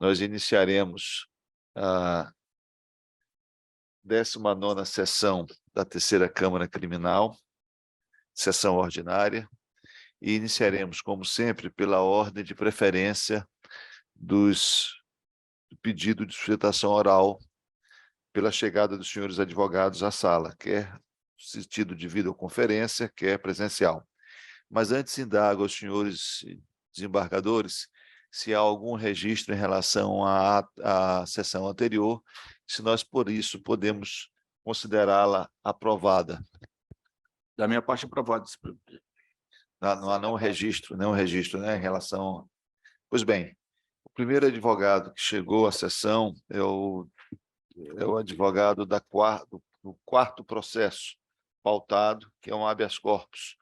nós iniciaremos a 19ª sessão da Terceira Câmara Criminal, sessão ordinária, e iniciaremos, como sempre, pela ordem de preferência do pedido de sustentação oral pela chegada dos senhores advogados à sala, quer assistido de videoconferência, quer presencial. Mas antes indago aos senhores desembargadores se há algum registro em relação à sessão anterior, se nós, por isso, podemos considerá-la aprovada. Da minha parte, aprovado. Não há nenhum registro, né, em relação... Pois bem, o primeiro advogado que chegou à sessão é o advogado do quarto processo pautado, que é um habeas corpus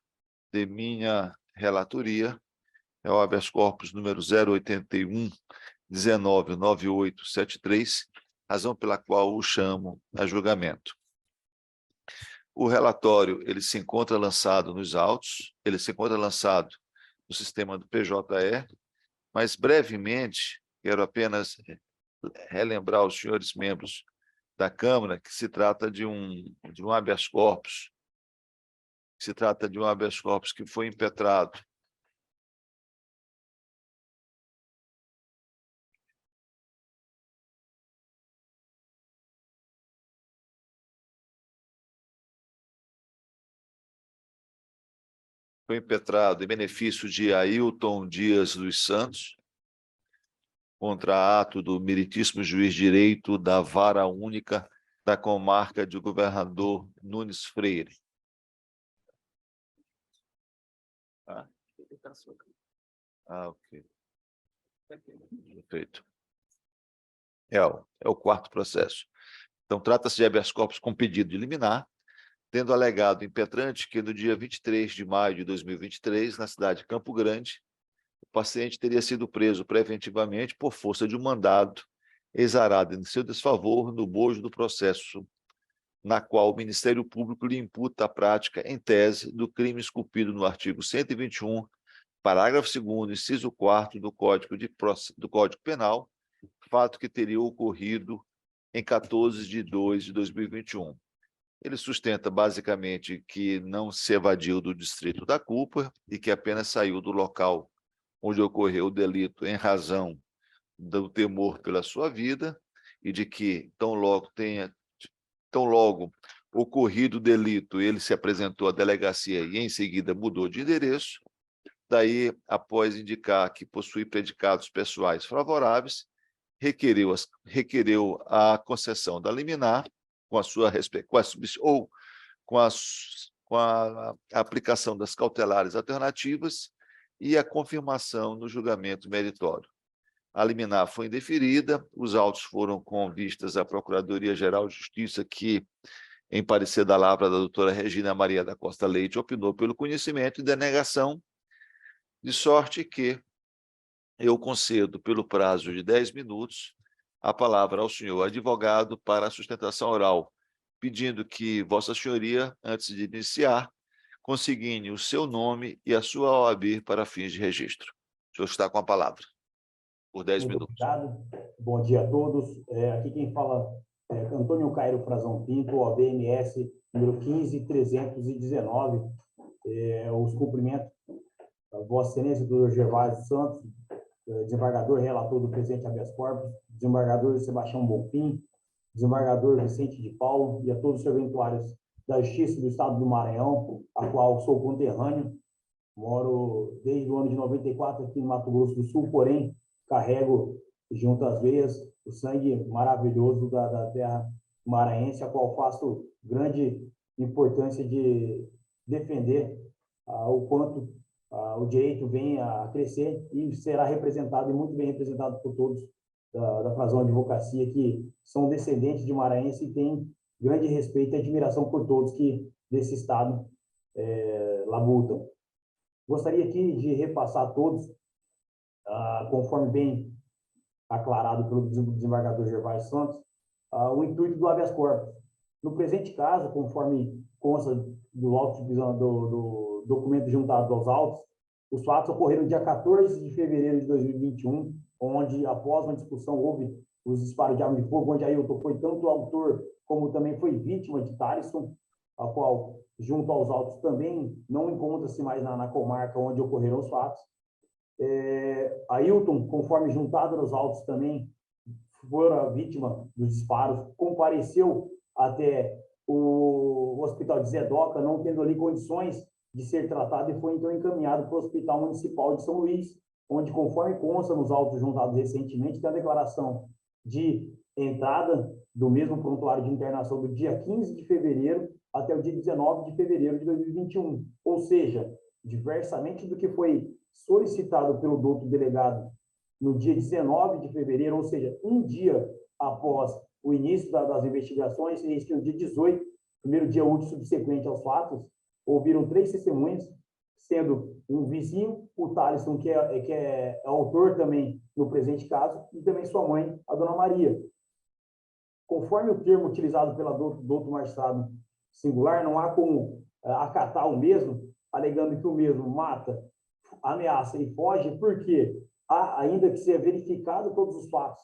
de minha relatoria, é o habeas corpus número 081-199873, razão pela qual o chamo a julgamento. O relatório ele se encontra lançado nos autos, ele se encontra lançado no sistema do PJE, mas brevemente quero apenas relembrar aos senhores membros da Câmara que se trata de um habeas corpus, que foi impetrado em benefício de Ailton Dias dos Santos, contra ato do meritíssimo juiz de direito da Vara Única da Comarca de Governador Nunes Freire. Ok. Perfeito. É o quarto processo. Então, trata-se de habeas corpus com pedido de liminar, tendo alegado o impetrante que no dia 23 de maio de 2023, na cidade de Campo Grande, o paciente teria sido preso preventivamente por força de um mandado exarado em seu desfavor no bojo do processo, na qual o Ministério Público lhe imputa a prática, em tese, do crime esculpido no artigo 121, parágrafo 2º, inciso 4º do Código Penal, fato que teria ocorrido em 14 de 2 de 2021. Ele sustenta, basicamente, que não se evadiu do distrito da culpa e que apenas saiu do local onde ocorreu o delito em razão do temor pela sua vida e de que, tão logo ocorrido o delito, ele se apresentou à delegacia e, em seguida, mudou de endereço. Daí, após indicar que possui predicados pessoais favoráveis, requereu a concessão da liminar com a aplicação das cautelares alternativas e a confirmação no julgamento meritório. A liminar foi indeferida, os autos foram com vistas à Procuradoria-Geral de Justiça, que, em parecer da lavra da doutora Regina Maria da Costa Leite, opinou pelo conhecimento e denegação, de sorte que eu concedo, pelo prazo de 10 minutos, a palavra ao senhor advogado para a sustentação oral, pedindo que Vossa Senhoria, antes de iniciar, consigne o seu nome e a sua OAB para fins de registro. O senhor está com a palavra, por 10 minutos. Obrigado. Bom dia a todos. Aqui quem fala é Antônio Cairo Frazão Pinto, OAB-MS, número 15319. Os cumprimentos a Vossa Excelência, doutor Gervásio Santos, desembargador relator do presente habeas corpus, desembargador Sebastião Bonfim, desembargador Vicente de Paulo e a todos os serventuários da Justiça do Estado do Maranhão, a qual sou conterrâneo, moro desde o ano de 94 aqui no Mato Grosso do Sul, porém carrego junto às veias o sangue maravilhoso da terra maranhense, a qual faço grande importância de defender o quanto o direito vem a crescer e será representado e muito bem representado por todos da Frazão Advocacia, que são descendentes de maranhense e têm grande respeito e admiração por todos que desse estado labutam. Gostaria aqui de repassar a todos, conforme bem aclarado pelo desembargador Gervásio Santos, o intuito do habeas corpus. No presente caso, conforme consta do documento juntado aos autos, os fatos ocorreram dia 14 de fevereiro de 2021, onde, após uma discussão, houve os disparos de arma de fogo, onde Ailton foi tanto autor como também foi vítima de Thaleson, a qual, junto aos autos, também não encontra-se mais na comarca onde ocorreram os fatos. Ailton, conforme juntado nos autos também, foi a vítima dos disparos, compareceu até o hospital de Zedoca, não tendo ali condições de ser tratado, e foi então encaminhado para o Hospital Municipal de São Luís, onde, conforme consta nos autos juntados recentemente, tem a declaração de entrada do mesmo prontuário de internação do dia 15 de fevereiro até o dia 19 de fevereiro de 2021. Ou seja, diversamente do que foi solicitado pelo doutor delegado no dia 19 de fevereiro, ou seja, um dia após o início das investigações, e que no dia 18, primeiro dia útil subsequente aos fatos, ouviram 3 testemunhas, sendo um vizinho, o Thaleson, que é autor também no presente caso, e também sua mãe, a dona Maria. Conforme o termo utilizado pela doutor magistrado singular, não há como acatar o mesmo, alegando que o mesmo mata, ameaça e foge, porque há ainda que ser verificado todos os fatos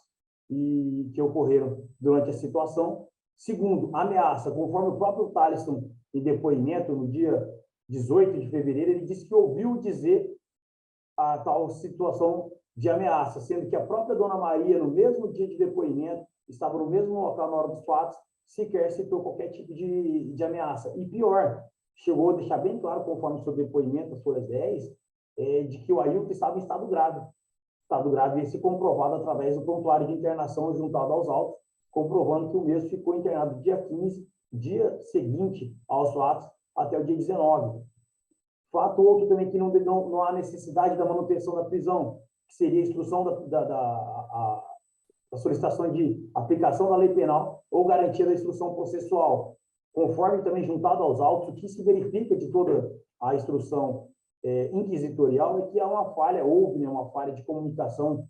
que ocorreram durante a situação. Segundo, ameaça, conforme o próprio Thaleson, em depoimento, no dia 18 de fevereiro, ele disse que ouviu dizer a tal situação de ameaça, sendo que a própria dona Maria, no mesmo dia de depoimento, estava no mesmo local na hora dos fatos, sequer citou qualquer tipo de ameaça. E pior, chegou a deixar bem claro, conforme o seu depoimento, as folhas 10, de que o Ailton estava em estado grave. Estado grave esse comprovado através do prontuário de internação juntado aos autos, comprovando que o mesmo ficou internado dia 15, dia seguinte aos fatos, até o dia 19. Fato outro também que não há necessidade da manutenção da prisão, que seria a instrução da solicitação de aplicação da lei penal ou garantia da instrução processual. Conforme também juntado aos autos, o que se verifica de toda a instrução inquisitorial é que há uma falha, houve, né, uma falha de comunicação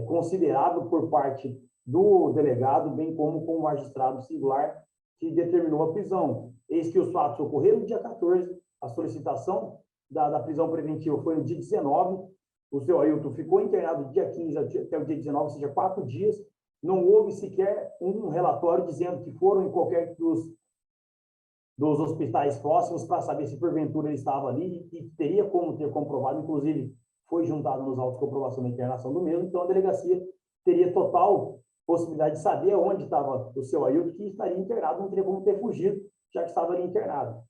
considerável por parte do delegado, bem como com o magistrado singular que determinou a prisão. Eis que os fatos ocorreram no dia 14, a solicitação da prisão preventiva foi no dia 19, o seu Ailton ficou internado do dia 15 até o dia 19, ou seja, 4 dias, não houve sequer um relatório dizendo que foram em qualquer dos hospitais próximos para saber se porventura ele estava ali, e teria como ter comprovado, inclusive foi juntado nos autos de comprovação da internação do mesmo, então a delegacia teria total possibilidade de saber onde estava o seu Ailton, que estaria internado, não teria como ter fugido, já que estava ali internado.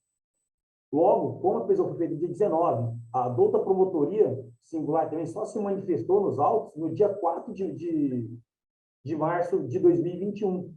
Logo, como a prisão foi feita no dia 19, a douta promotoria singular também só se manifestou nos autos no dia 4 de março de 2021.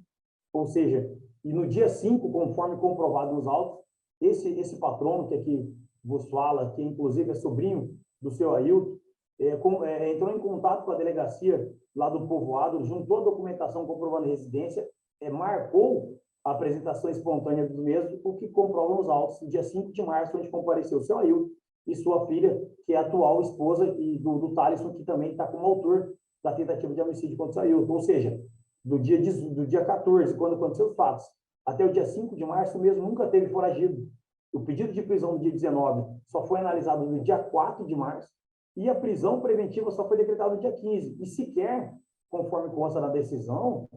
Ou seja, e no dia 5, conforme comprovado nos autos, esse patrono que aqui vos fala, que inclusive é sobrinho do seu Ailton, entrou em contato com a delegacia lá do povoado, juntou a documentação comprovando a residência, marcou a apresentação espontânea do mesmo, o que comprovam os autos, no dia 5 de março, onde compareceu o seu Ailton e sua filha, que é a atual esposa do Thaleson, que também está como autor da tentativa de homicídio contra o seu Ailton. Ou seja, do dia 14, quando aconteceu os fatos, até o dia 5 de março, o mesmo nunca teve foragido. O pedido de prisão no dia 19 só foi analisado no dia 4 de março, e a prisão preventiva só foi decretada no dia 15. E sequer, conforme consta na decisão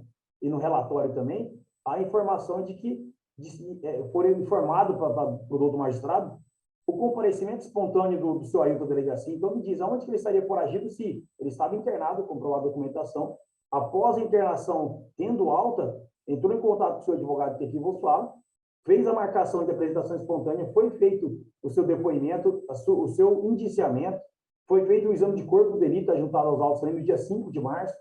e no relatório também, a informação de que foram informados para o doutor magistrado o comparecimento espontâneo do seu Ailton da delegacia. Então, me diz aonde que ele estaria foragido se ele estava internado, comprovado a documentação. Após a internação, tendo alta, entrou em contato com o seu advogado, que aqui vos falo, fez a marcação de apresentação espontânea, foi feito o seu depoimento, o seu indiciamento, foi feito o exame de corpo de delito juntado aos autos no dia 5 de março,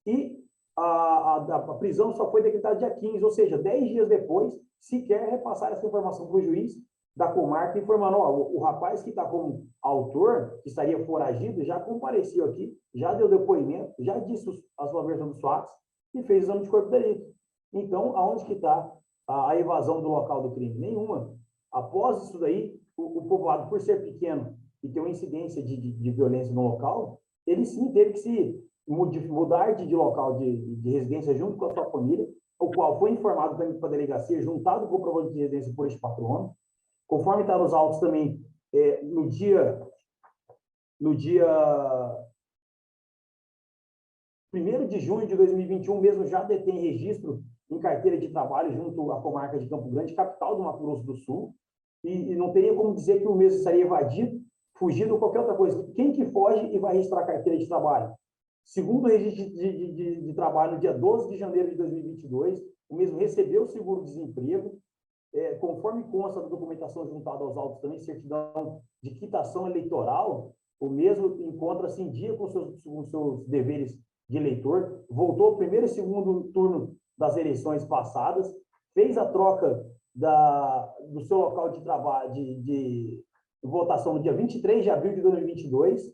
e a prisão só foi decretada dia 15, ou seja, 10 dias depois, sequer repassaram essa informação para o juiz da comarca, informando, o rapaz que está como autor, que estaria foragido, já compareceu aqui, já deu depoimento, já disse a sua versão dos fatos e fez o exame de corpo de delito. Então, aonde que está a evasão do local do crime? Nenhuma. Após isso daí, o povoado, por ser pequeno e ter uma incidência de violência no local, ele sim teve que se mudar de local de residência junto com a sua família, o qual foi informado também para a delegacia, juntado com o comprovante de residência por este patrono. Conforme está nos autos também, no dia 1º de junho de 2021, mesmo já detém registro em carteira de trabalho junto à comarca de Campo Grande, capital do Mato Grosso do Sul, e não teria como dizer que o mesmo estaria evadido, fugindo ou qualquer outra coisa. Quem que foge e vai registrar a carteira de trabalho? Segundo o registro de trabalho, no dia 12 de janeiro de 2022, o mesmo recebeu o seguro-desemprego, conforme consta da documentação juntada aos autos também, certidão de quitação eleitoral, o mesmo encontra-se em dia com seus deveres de eleitor, voltou ao primeiro e segundo turno das eleições passadas, fez a troca do seu local de trabalho, de votação no dia 23 de abril de 2022,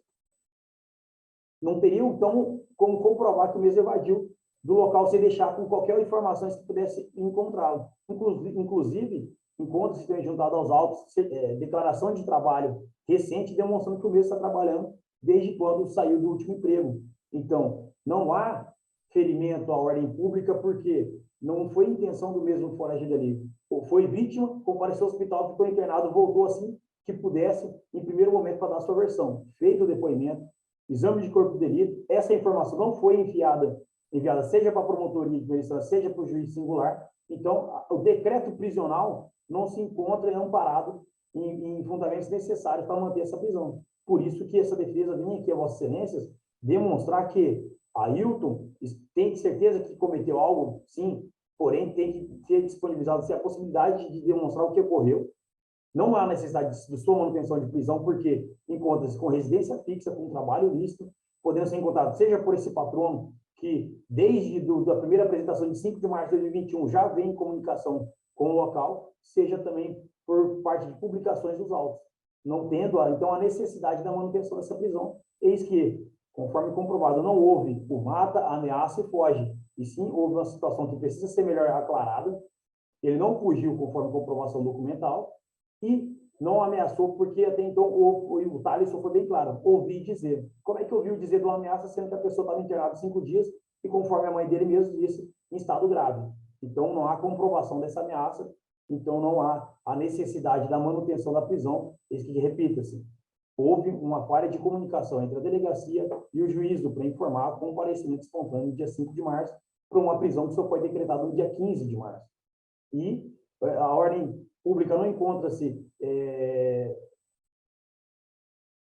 não teria, então, como comprovar que o mesmo evadiu do local sem deixar com qualquer informação que pudesse encontrá-lo. Inclusive, encontra-se também juntado aos autos declaração de trabalho recente demonstrando que o mesmo está trabalhando desde quando saiu do último emprego. Então, não há ferimento à ordem pública porque não foi intenção do mesmo foragido ali. Foi vítima, compareceu ao hospital, ficou internado, voltou assim que pudesse, em primeiro momento, para dar sua versão. Feito o depoimento, exame de corpo de delito, essa informação não foi enviada seja para a promotoria de justiça, seja para o juiz singular. Então, o decreto prisional não se encontra amparado em fundamentos necessários para manter essa prisão. Por isso que essa defesa vinha aqui a Vossas Excelências demonstrar que Ailton tem certeza que cometeu algo, sim, porém tem que ter disponibilizado a possibilidade de demonstrar o que ocorreu. Não há necessidade de sua manutenção de prisão, porque encontra-se com residência fixa, com trabalho lícito, podendo ser encontrado seja por esse patrono, que desde a primeira apresentação de 5 de março de 2021 já vem em comunicação com o local, seja também por parte de publicações dos autos, não tendo, então, a necessidade da manutenção dessa prisão. Eis que, conforme comprovado, não houve o mata, ameaça e foge, e sim houve uma situação que precisa ser melhor aclarada. Ele não fugiu conforme comprovação documental e não ameaçou, porque até então o Thaleson foi bem claro, ouvi dizer. Como é que ouviu dizer de uma ameaça, sendo que a pessoa estava internada 5 dias e, conforme a mãe dele mesmo disse, em estado grave? Então, não há comprovação dessa ameaça, então não há a necessidade da manutenção da prisão. Isso que repita-se, houve uma falha de comunicação entre a delegacia e o juízo para informar o comparecimento espontâneo no dia 5 de março para uma prisão que só foi decretada no dia 15 de março. E a ordem pública não encontra-se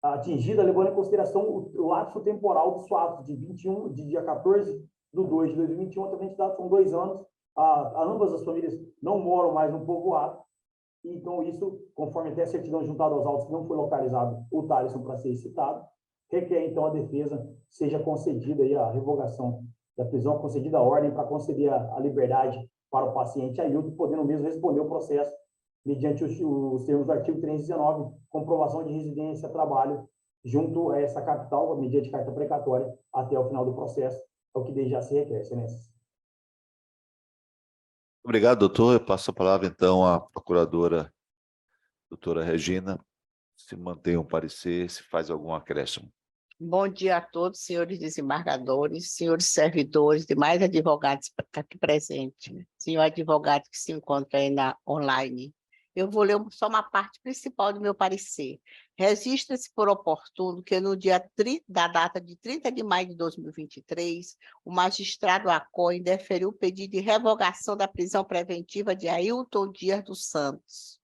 atingida, levando em consideração o lapso temporal dos fatos, de dia 14 de 2 de 2021 até 22, são 2 anos, ambas as famílias não moram mais no povoado, então isso, conforme até a certidão juntada aos autos, que não foi localizado o Thaleson para ser citado, requer então a defesa seja concedida aí a revogação da prisão, concedida a ordem para conceder a liberdade para o paciente Ailton, podendo mesmo responder o processo mediante os termos do artigo 319, comprovação de residência, trabalho, junto a essa capital, mediante carta precatória, até o final do processo, é o que desde já se requer, Excelências. Obrigado, doutor. Eu passo a palavra, então, à procuradora, doutora Regina, se mantém um parecer, se faz algum acréscimo. Bom dia a todos, senhores desembargadores, senhores servidores, demais advogados aqui presentes, senhor advogado que se encontra aí online. Eu vou ler só uma parte principal do meu parecer. Registra-se por oportuno que no dia da data de 30 de maio de 2023, o magistrado Acoin deferiu o pedido de revogação da prisão preventiva de Ailton Dias dos Santos.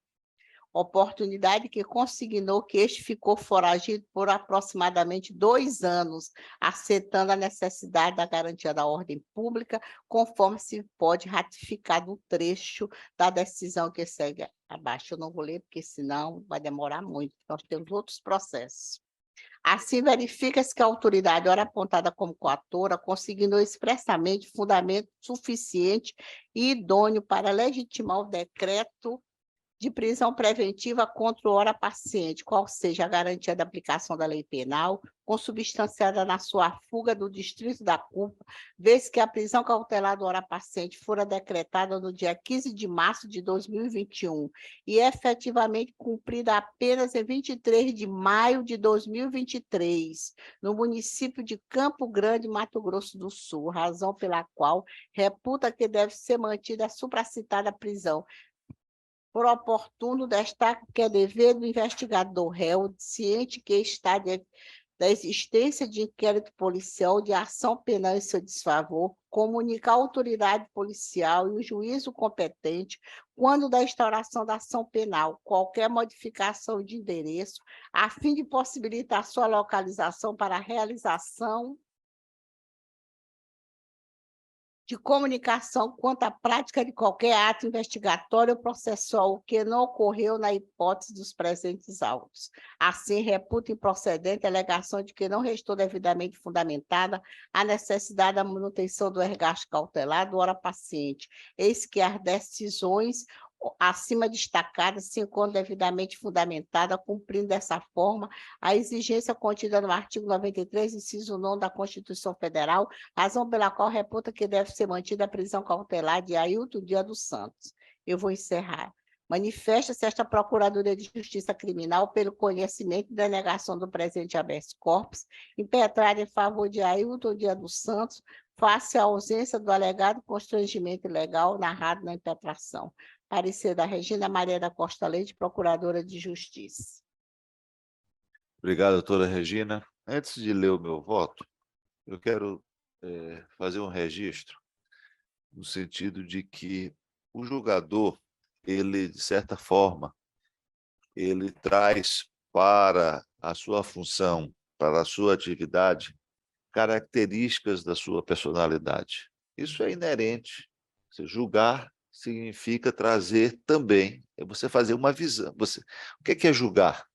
Oportunidade que consignou que este ficou foragido por aproximadamente 2 anos, acertando a necessidade da garantia da ordem pública, conforme se pode ratificar no trecho da decisão que segue abaixo. Eu não vou ler, porque senão vai demorar muito, nós temos outros processos. Assim, verifica-se que a autoridade, ora apontada como coatora, consignou expressamente fundamento suficiente e idôneo para legitimar o decreto de prisão preventiva contra o ora paciente, qual seja a garantia da aplicação da lei penal, consubstanciada na sua fuga do distrito da culpa, vez que a prisão cautelar do ora paciente fora decretada no dia 15 de março de 2021 e efetivamente cumprida apenas em 23 de maio de 2023, no município de Campo Grande, Mato Grosso do Sul, razão pela qual reputa que deve ser mantida a supracitada prisão. Por oportuno, destaco que é dever do investigador réu, ciente que está da existência de inquérito policial ou de ação penal em seu desfavor, comunicar à autoridade policial e o juízo competente, quando da instauração da ação penal, qualquer modificação de endereço, a fim de possibilitar sua localização para a realização de comunicação quanto à prática de qualquer ato investigatório ou processual que não ocorreu na hipótese dos presentes autos. Assim, reputa improcedente a alegação de que não restou devidamente fundamentada a necessidade da manutenção do ergasto cautelar do ora paciente, eis que as decisões acima destacada se encontra devidamente fundamentada, cumprindo dessa forma a exigência contida no artigo 93, inciso 9 da Constituição Federal, razão pela qual reputa que deve ser mantida a prisão cautelar de Ailton Dias dos Santos. Eu vou encerrar. Manifesta-se esta Procuradoria de Justiça Criminal pelo conhecimento e denegação do presente habeas corpus, impetrada em favor de Ailton Dias dos Santos, face à ausência do alegado constrangimento ilegal narrado na impetração. Parecer da Regina Maria da Costa Leite, Procuradora de Justiça. Obrigado, doutora Regina. Antes de ler o meu voto, eu quero fazer um registro no sentido de que o julgador, ele, de certa forma, ele traz para a sua função, para a sua atividade, características da sua personalidade. Isso é inerente. Você julgar significa trazer também, é você fazer uma visão. O que é julgar?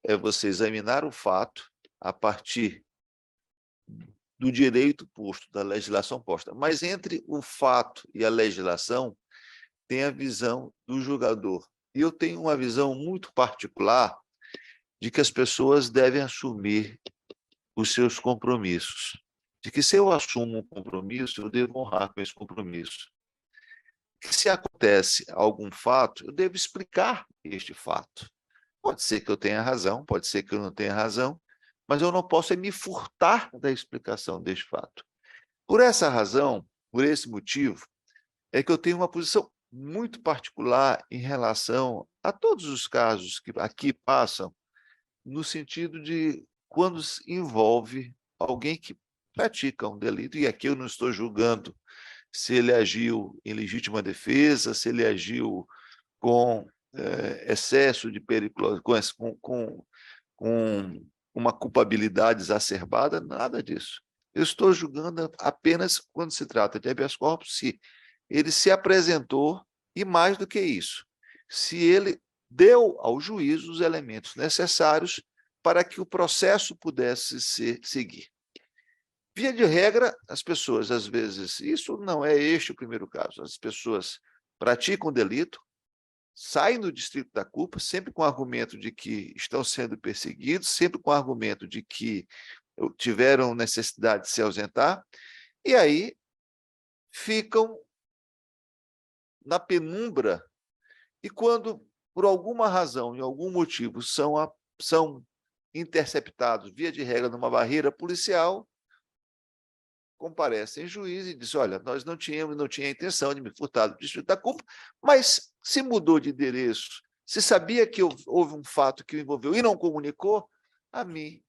É você examinar o fato a partir do direito posto, da legislação posta. Mas entre o fato e a legislação, tem a visão do julgador. E eu tenho uma visão muito particular de que as pessoas devem assumir os seus compromissos. De que se eu assumo um compromisso, eu devo honrar com esse compromisso. Que se acontece algum fato, eu devo explicar este fato. Pode ser que eu tenha razão, pode ser que eu não tenha razão, mas eu não posso me furtar da explicação deste fato. Por essa razão, por esse motivo, é que eu tenho uma posição muito particular em relação a todos os casos que aqui passam, no sentido de quando se envolve alguém que pratica um delito, e aqui eu não estou julgando se ele agiu em legítima defesa, se ele agiu com excesso de periculosidade, com uma culpabilidade exacerbada, nada disso. Eu estou julgando apenas quando se trata de habeas corpus, se ele se apresentou, e mais do que isso, se ele deu ao juiz os elementos necessários para que o processo pudesse seguir. Via de regra, as pessoas, às vezes, isso não é este o primeiro caso, as pessoas praticam o delito, saem do distrito da culpa, sempre com o argumento de que estão sendo perseguidos, sempre com o argumento de que tiveram necessidade de se ausentar, e aí ficam na penumbra, e quando, por alguma razão, em algum motivo, são interceptados, via de regra, numa barreira policial, comparecem juiz e diz: olha, nós não tinha a intenção de me furtar do distrito da culpa, mas se mudou de endereço, se sabia que houve um fato que o envolveu e não comunicou, a mim,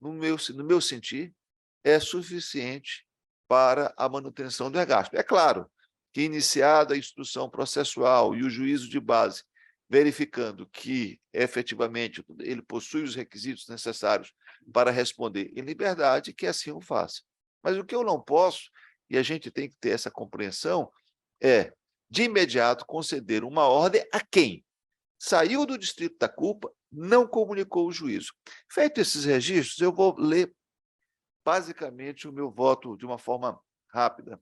no meu sentir, é suficiente para a manutenção do regasto. É claro que, iniciada a instrução processual e o juízo de base, verificando que, efetivamente, ele possui os requisitos necessários para responder em liberdade, que assim o faça. Mas o que eu não posso, e a gente tem que ter essa compreensão, é, de imediato, conceder uma ordem a quem saiu do distrito da culpa, não comunicou o juízo. Feito esses registros, eu vou ler basicamente o meu voto de uma forma rápida.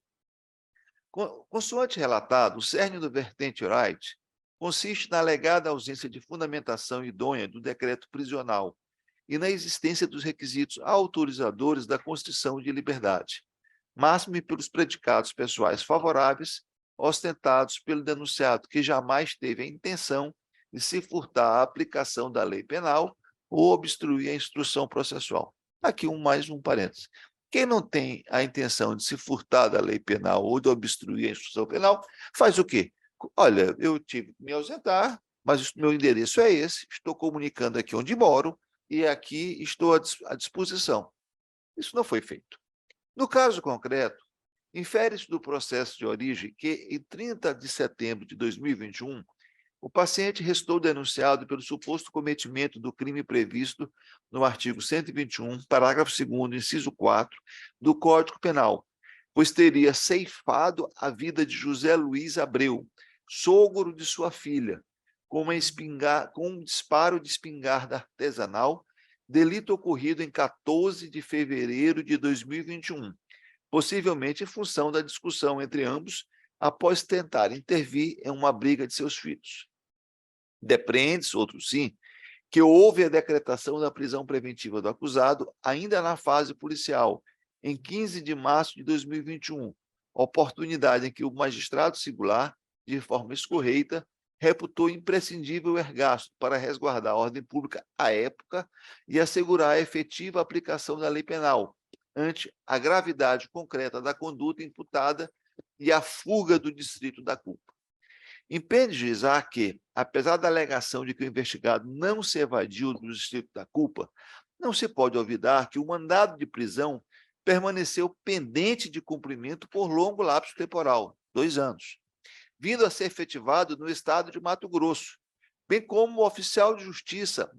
Consoante relatado, o cerne do vertente right consiste na alegada ausência de fundamentação idônea do decreto prisional e na existência dos requisitos autorizadores da constrição de liberdade, máxime pelos predicados pessoais favoráveis, ostentados pelo denunciado que jamais teve a intenção de se furtar à aplicação da lei penal ou obstruir a instrução processual. Aqui mais um parênteses. Quem não tem a intenção de se furtar da lei penal ou de obstruir a instrução penal, faz o quê? Olha, eu tive que me ausentar, mas o meu endereço é esse, estou comunicando aqui onde moro, e aqui estou à disposição. Isso não foi feito. No caso concreto, infere-se do processo de origem que, em 30 de setembro de 2021, o paciente restou denunciado pelo suposto cometimento do crime previsto no artigo 121, parágrafo 2º, inciso 4, do Código Penal, pois teria ceifado a vida de José Luiz Abreu, sogro de sua filha, com um disparo de espingarda artesanal, delito ocorrido em 14 de fevereiro de 2021, possivelmente em função da discussão entre ambos após tentar intervir em uma briga de seus filhos. Depreende-se, outro sim, que houve a decretação da prisão preventiva do acusado ainda na fase policial, em 15 de março de 2021, oportunidade em que o magistrado singular, de forma escorreita, reputou imprescindível o ergasto para resguardar a ordem pública à época e assegurar a efetiva aplicação da lei penal, ante a gravidade concreta da conduta imputada e a fuga do distrito da culpa. Impede juizar que, apesar da alegação de que o investigado não se evadiu do distrito da culpa, não se pode olvidar que o mandado de prisão permaneceu pendente de cumprimento por longo lapso temporal, 2 anos, vindo a ser efetivado no estado de Mato Grosso, bem como o oficial de justiça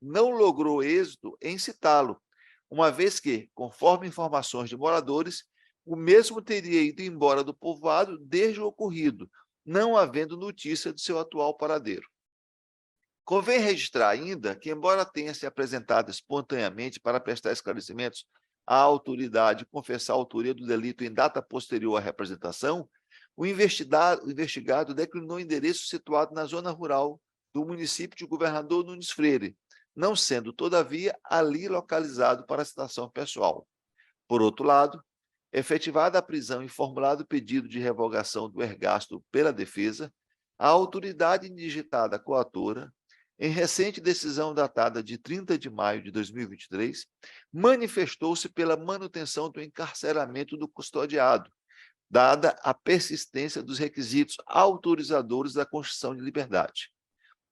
não logrou êxito em citá-lo, uma vez que, conforme informações de moradores, o mesmo teria ido embora do povoado desde o ocorrido, não havendo notícia de seu atual paradeiro. Convém registrar ainda que, embora tenha se apresentado espontaneamente para prestar esclarecimentos à autoridade e confessar a autoria do delito em data posterior à representação, o investigado declinou endereço situado na zona rural do município de Governador Nunes Freire, não sendo, todavia, ali localizado para a citação pessoal. Por outro lado, efetivada a prisão e formulado o pedido de revogação do ergasto pela defesa, a autoridade indigitada coatora, em recente decisão datada de 30 de maio de 2023, manifestou-se pela manutenção do encarceramento do custodiado, dada a persistência dos requisitos autorizadores da Constituição de Liberdade.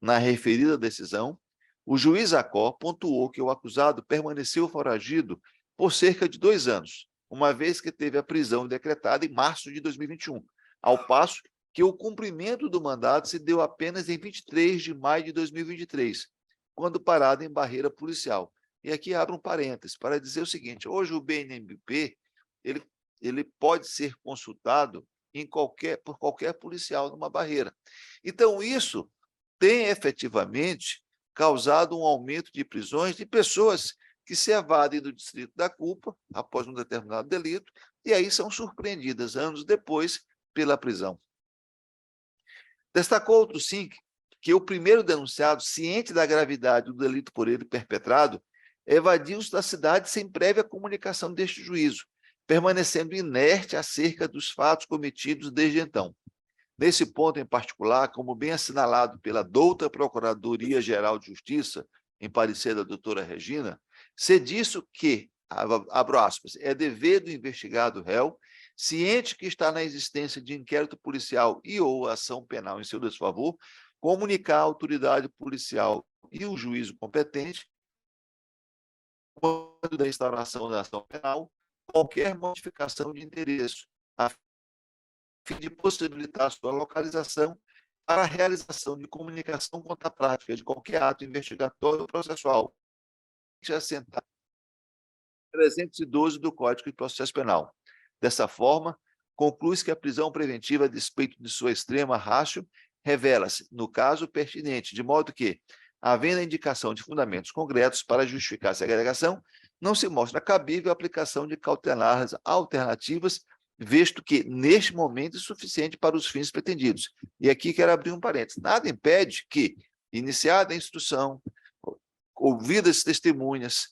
Na referida decisão, o juiz Acó pontuou que o acusado permaneceu foragido por cerca de 2 anos, uma vez que teve a prisão decretada em março de 2021, ao passo que o cumprimento do mandato se deu apenas em 23 de maio de 2023, quando parado em barreira policial. E aqui abro um parênteses para dizer o seguinte: hoje o BNMP ele pode ser consultado por qualquer policial numa barreira. Então, isso tem efetivamente causado um aumento de prisões de pessoas que se evadem do distrito da culpa após um determinado delito e aí são surpreendidas anos depois pela prisão. Destacou outro sim que o primeiro denunciado, ciente da gravidade do delito por ele perpetrado, evadiu-se da cidade sem prévia comunicação deste juízo, permanecendo inerte acerca dos fatos cometidos desde então. Nesse ponto em particular, como bem assinalado pela douta Procuradoria-Geral de Justiça, em parecer da doutora Regina, se disso que, abro aspas, é dever do investigado réu, ciente que está na existência de inquérito policial e ou ação penal em seu desfavor, comunicar à autoridade policial e o juízo competente, quando da instauração da ação penal, qualquer modificação de endereço, a fim de possibilitar sua localização para a realização de comunicação contra a prática de qualquer ato investigatório ou processual, assentado 312 do Código de Processo Penal. Dessa forma, conclui-se que a prisão preventiva, a despeito de sua extrema ratio, revela-se, no caso, pertinente, de modo que, havendo a indicação de fundamentos concretos para justificar essa agregação, não se mostra cabível a aplicação de cautelares alternativas, visto que, neste momento, é suficiente para os fins pretendidos. E aqui quero abrir um parênteses. Nada impede que, iniciada a instrução, ouvidas testemunhas,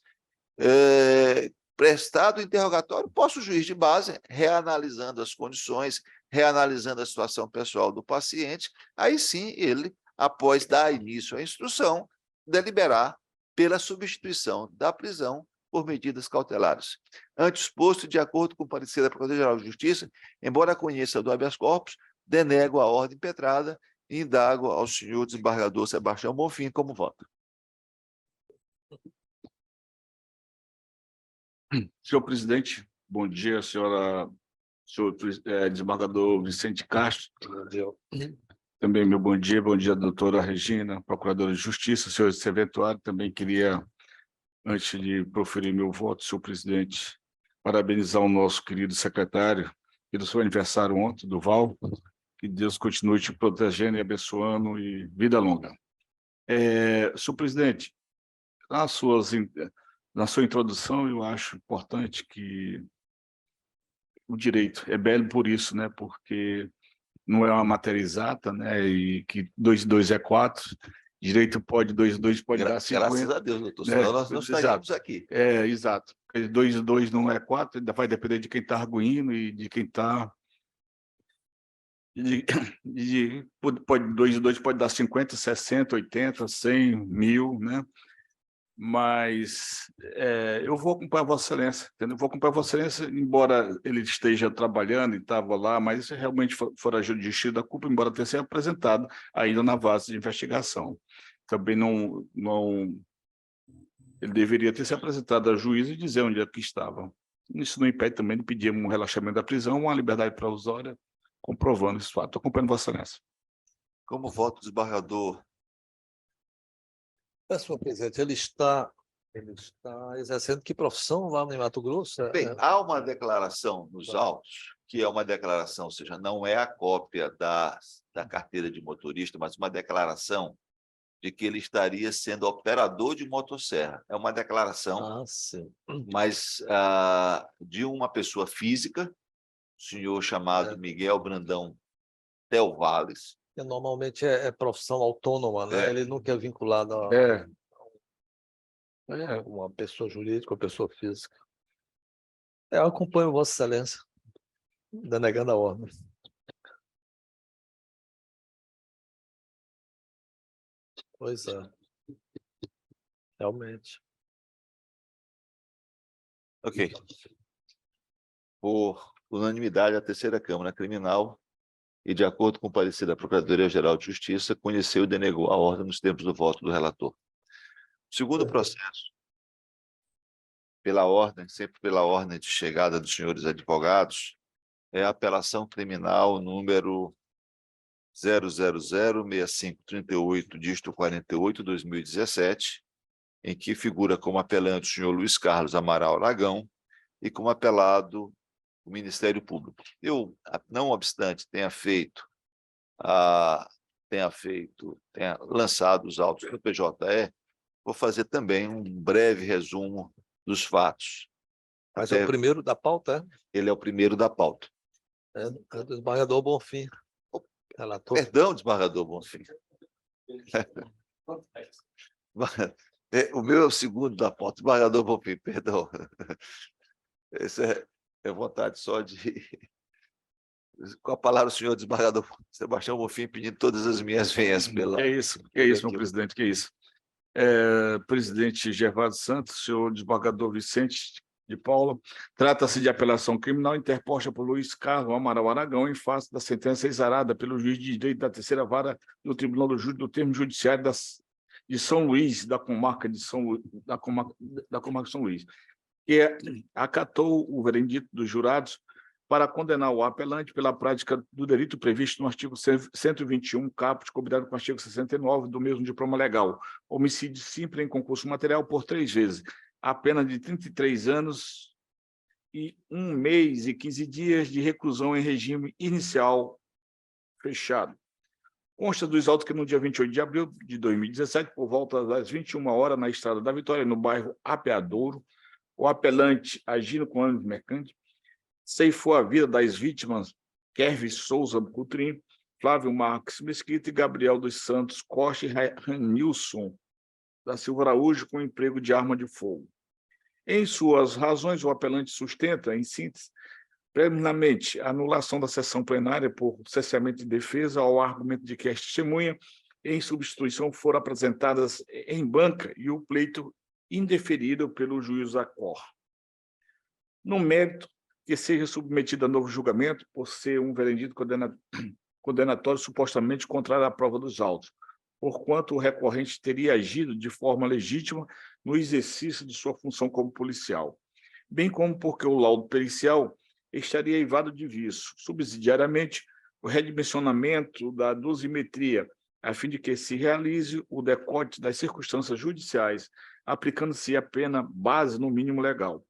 prestado o interrogatório, possa o juiz de base, reanalisando as condições, reanalisando a situação pessoal do paciente, aí sim ele, após dar início à instrução, deliberar pela substituição da prisão por medidas cautelares. Ante o exposto, de acordo com o parecer da Procuradoria-Geral de Justiça, embora conheça do habeas corpus, denego a ordem impetrada e indago ao senhor desembargador Sebastião Bonfim como voto. Senhor presidente, bom dia, senhor desembargador Vicente Castro. Também meu bom dia, doutora Regina, procuradora de Justiça, senhor serventuário. Também queria, antes de proferir meu voto, senhor presidente, parabenizar o nosso querido secretário, pelo seu aniversário ontem, Duval. Que Deus continue te protegendo e abençoando, e vida longa. Senhor presidente, na sua introdução, eu acho importante que o direito é belo por isso, né? Porque não é uma matéria exata, né? E que 2 e 2 é 4, direito pode, 2 e 2 pode dar 50. Graças a Deus, doutor, né? senão nós não estaríamos aqui. Exato. 2 e 2 não é 4, ainda vai depender de quem está arguindo e de quem está... Pode, 2 e 2 pode dar 50, 60, 80, 100, 1000, né? Mas eu vou acompanhar Vossa Excelência, entendeu? Vou acompanhar Vossa Excelência, embora ele esteja trabalhando e estava lá, mas se realmente for a justiça da culpa, embora tenha sido apresentado ainda na base de investigação. Também não ele deveria ter se apresentado a juiz e dizer onde é que estava. Isso não impede também de pedir um relaxamento da prisão, uma liberdade provisória, comprovando esse fato. Estou acompanhando Vossa Excelência. Como voto do desembargador? Senhor presidente, ele está exercendo que profissão lá no Mato Grosso? Bem, há uma declaração nos autos, que é uma declaração, ou seja, não é a cópia da carteira de motorista, mas uma declaração de que ele estaria sendo operador de motosserra. É uma declaração, Sim. mas de uma pessoa física, senhor chamado Miguel Brandão Tel Valles. Que normalmente é profissão autônoma, né? Ele nunca é vinculado a uma pessoa jurídica ou pessoa física. Eu acompanho Vossa Excelência, denegando a ordem. Pois é. Realmente. Ok. Por unanimidade, a terceira Câmara Criminal, e de acordo com o parecer da Procuradoria-Geral de Justiça, conheceu e denegou a ordem nos termos do voto do relator. O segundo processo, pela ordem, sempre pela ordem de chegada dos senhores advogados, é a apelação criminal número 0006538, dígito 48, 2017, em que figura como apelante o senhor Luiz Carlos Amaral Aragão e como apelado o Ministério Público. Eu, não obstante tenha lançado os autos do PJE, vou fazer também um breve resumo dos fatos. Mas é o primeiro da pauta, Ele é o primeiro da pauta. É do desembargador Bonfim. Relator. Perdão, desembargador Bonfim. O meu é o segundo da pauta, desembargador Bonfim, perdão. Essa é vontade só de... Com a palavra, o senhor desembargador Sebastião Bonfim, pedindo todas as minhas venhas pela... Que é isso, meu presidente, que é isso. Presidente Gervásio Santos, senhor desembargador Vicente de Paula, trata-se de apelação criminal interposta por Luiz Carlos Amaral Aragão em face da sentença exarada pelo juiz de direito da terceira vara do Tribunal do Júri do Termo Judiciário de São Luís, da comarca de São Luís, que acatou o veredito dos jurados para condenar o apelante pela prática do delito previsto no artigo 121, caput, combinado com o artigo 69 do mesmo diploma legal, homicídio simples em concurso material por 3 vezes, a pena de 33 anos e 1 mês e 15 dias de reclusão em regime inicial fechado. Consta dos autos que no dia 28 de abril de 2017, por volta das 21 horas, na Estrada da Vitória, no bairro Apeadouro, o apelante, agindo com ânimo mercante, ceifou a vida das vítimas Kervis Souza Coutrinho, Flávio Marques Mesquita e Gabriel dos Santos Costa e Ranilson da Silva Araújo com emprego de arma de fogo. Em suas razões, o apelante sustenta, em síntese, preliminarmente, a anulação da sessão plenária por cessamento de defesa ao argumento de que as testemunhas em substituição foram apresentadas em banca e o pleito indeferido pelo juiz Acor. No mérito, que seja submetido a novo julgamento por ser um veredito condenatório supostamente contrário à prova dos autos, porquanto o recorrente teria agido de forma legítima no exercício de sua função como policial. bem como porque o laudo pericial estaria eivado de vício. Subsidiariamente, o redimensionamento da dosimetria, a fim de que se realize o decote das circunstâncias judiciais, aplicando-se a pena base no mínimo legal.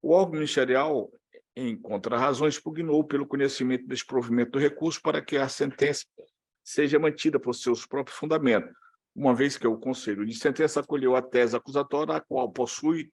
O órgão ministerial, em contrarrazões, pugnou pelo conhecimento e desprovimento do recurso para que a sentença seja mantida por seus próprios fundamentos, uma vez que o Conselho de Sentença acolheu a tese acusatória, a qual possui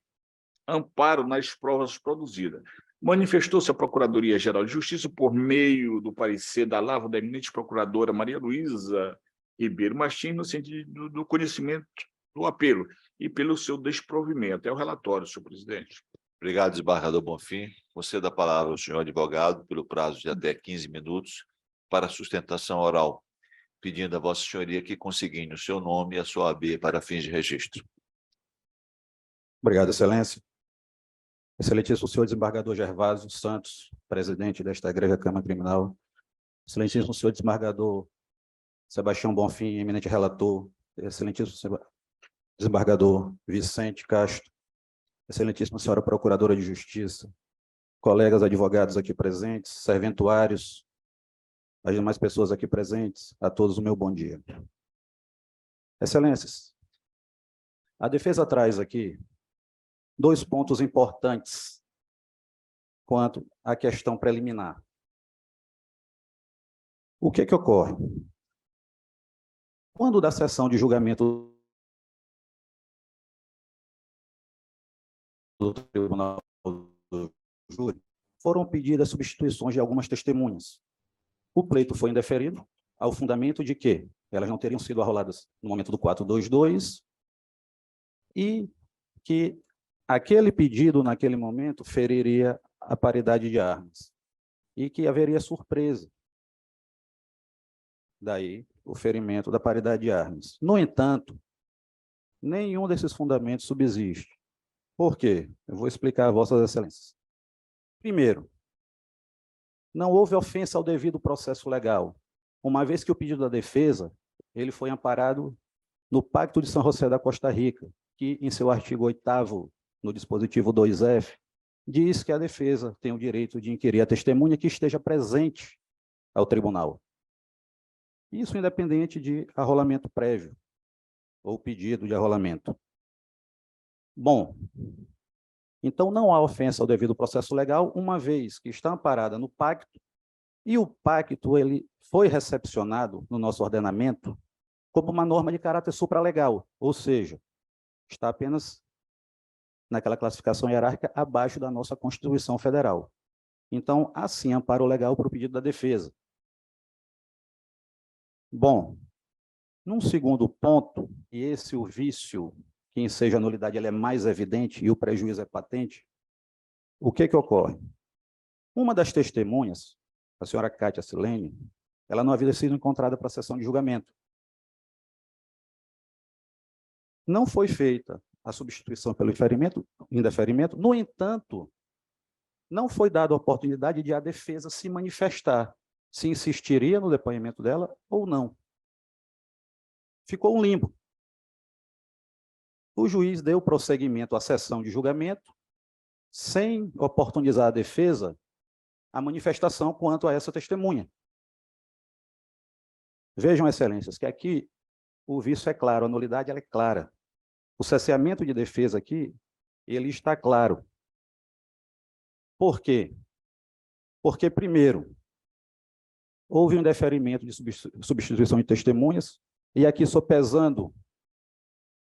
amparo nas provas produzidas. Manifestou-se a Procuradoria-Geral de Justiça, por meio do parecer da lavra da eminente procuradora Maria Luísa Ribeiro Martins, no sentido do conhecimento do apelo e pelo seu desprovimento. É o relatório, senhor presidente. Obrigado, desembargador Bonfim. Concedo a palavra ao senhor advogado, pelo prazo de até 15 minutos, para a sustentação oral, pedindo a vossa senhoria que consigne o seu nome e a sua OAB para fins de registro. Obrigado, excelência. Excelentíssimo senhor desembargador Gervásio Santos, presidente desta Igreja Câmara Criminal. Excelentíssimo senhor desembargador Sebastião Bonfim, eminente relator. Excelentíssimo desembargador Vicente Castro. Excelentíssima senhora procuradora de Justiça. Colegas advogados aqui presentes, serventuários, as demais pessoas aqui presentes, a todos o meu bom dia. Excelências, a defesa traz aqui 2 pontos importantes quanto à questão preliminar. O que ocorre? Quando da sessão de julgamento do Tribunal do Júri, foram pedidas substituições de algumas testemunhas. O pleito foi indeferido ao fundamento de que elas não teriam sido arroladas no momento do 422 e que aquele pedido, naquele momento, feriria a paridade de armas e que haveria surpresa. Daí, o ferimento da paridade de armas. No entanto, nenhum desses fundamentos subsiste. Por quê? Eu vou explicar a vossas excelências. Primeiro, não houve ofensa ao devido processo legal, uma vez que o pedido da defesa ele foi amparado no Pacto de São José da Costa Rica, que, em seu artigo 8º, no dispositivo 2F, diz que a defesa tem o direito de inquirir a testemunha que esteja presente ao tribunal. Isso independente de arrolamento prévio ou pedido de arrolamento. Bom, então não há ofensa ao devido processo legal, uma vez que está amparada no pacto, e o pacto ele foi recepcionado no nosso ordenamento como uma norma de caráter supralegal, ou seja, está apenas naquela classificação hierárquica abaixo da nossa Constituição Federal. Então, assim, amparo legal para o pedido da defesa. Bom, num segundo ponto, e esse o vício que enseja a nulidade ele é mais evidente e o prejuízo é patente, o que ocorre? Uma das testemunhas, a senhora Cátia Silene, ela não havia sido encontrada para a sessão de julgamento. Não foi feita a substituição pelo indeferimento, no entanto, não foi dada a oportunidade de a defesa se manifestar, se insistiria no depoimento dela ou não. Ficou um limbo. O juiz deu prosseguimento à sessão de julgamento, sem oportunizar a defesa a manifestação quanto a essa testemunha. Vejam, excelências, que aqui o vício é claro, a nulidade ela é clara. O cesseamento de defesa aqui, ele está claro. Por quê? Porque, primeiro, houve um indeferimento de substituição de testemunhas, e aqui sopesando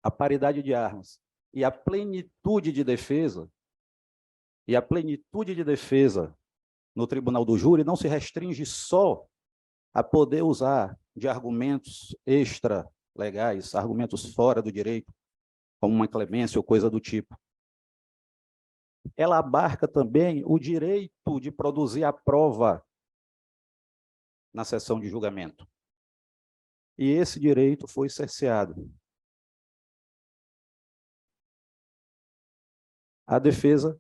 a paridade de armas e a plenitude de defesa, no Tribunal do Júri não se restringe só a poder usar de argumentos extra-legais, argumentos fora do direito, como uma clemência ou coisa do tipo. Ela abarca também o direito de produzir a prova na sessão de julgamento. E esse direito foi cerceado. A defesa,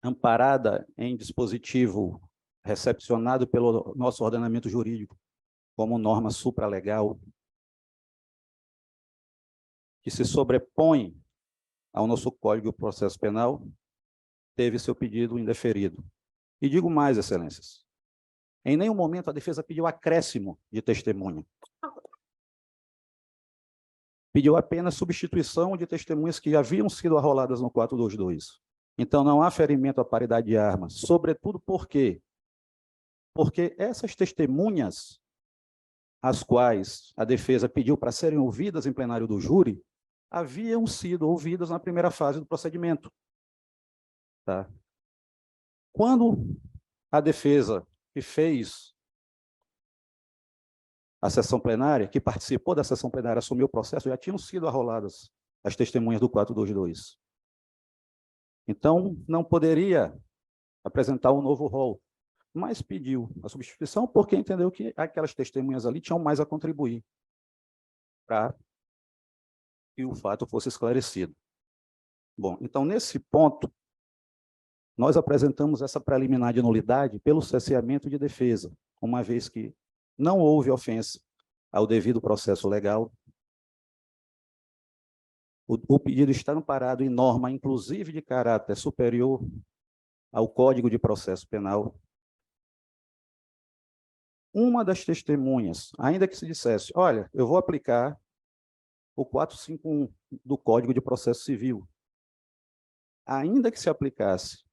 amparada em dispositivo recepcionado pelo nosso ordenamento jurídico como norma supralegal, que se sobrepõe ao nosso Código de Processo Penal, teve seu pedido indeferido. E digo mais, excelências, em nenhum momento a defesa pediu acréscimo de testemunha. Pediu apenas substituição de testemunhas que haviam sido arroladas no 422. Então, não há ferimento à paridade de armas, sobretudo por quê? Porque essas testemunhas, as quais a defesa pediu para serem ouvidas em plenário do júri, haviam sido ouvidas na primeira fase do procedimento. Tá? Quando a defesa que fez a sessão plenária, que participou da sessão plenária, assumiu o processo, já tinham sido arroladas as testemunhas do 422. Então, não poderia apresentar um novo rol, mas pediu a substituição porque entendeu que aquelas testemunhas ali tinham mais a contribuir para que o fato fosse esclarecido. Bom, então, nesse ponto, nós apresentamos essa preliminar de nulidade pelo cesseamento de defesa, uma vez que não houve ofensa ao devido processo legal. O pedido está amparado em norma, inclusive de caráter superior ao Código de Processo Penal. Uma das testemunhas, ainda que se dissesse, olha, eu vou aplicar o 451 do Código de Processo Civil, ainda que se aplicasse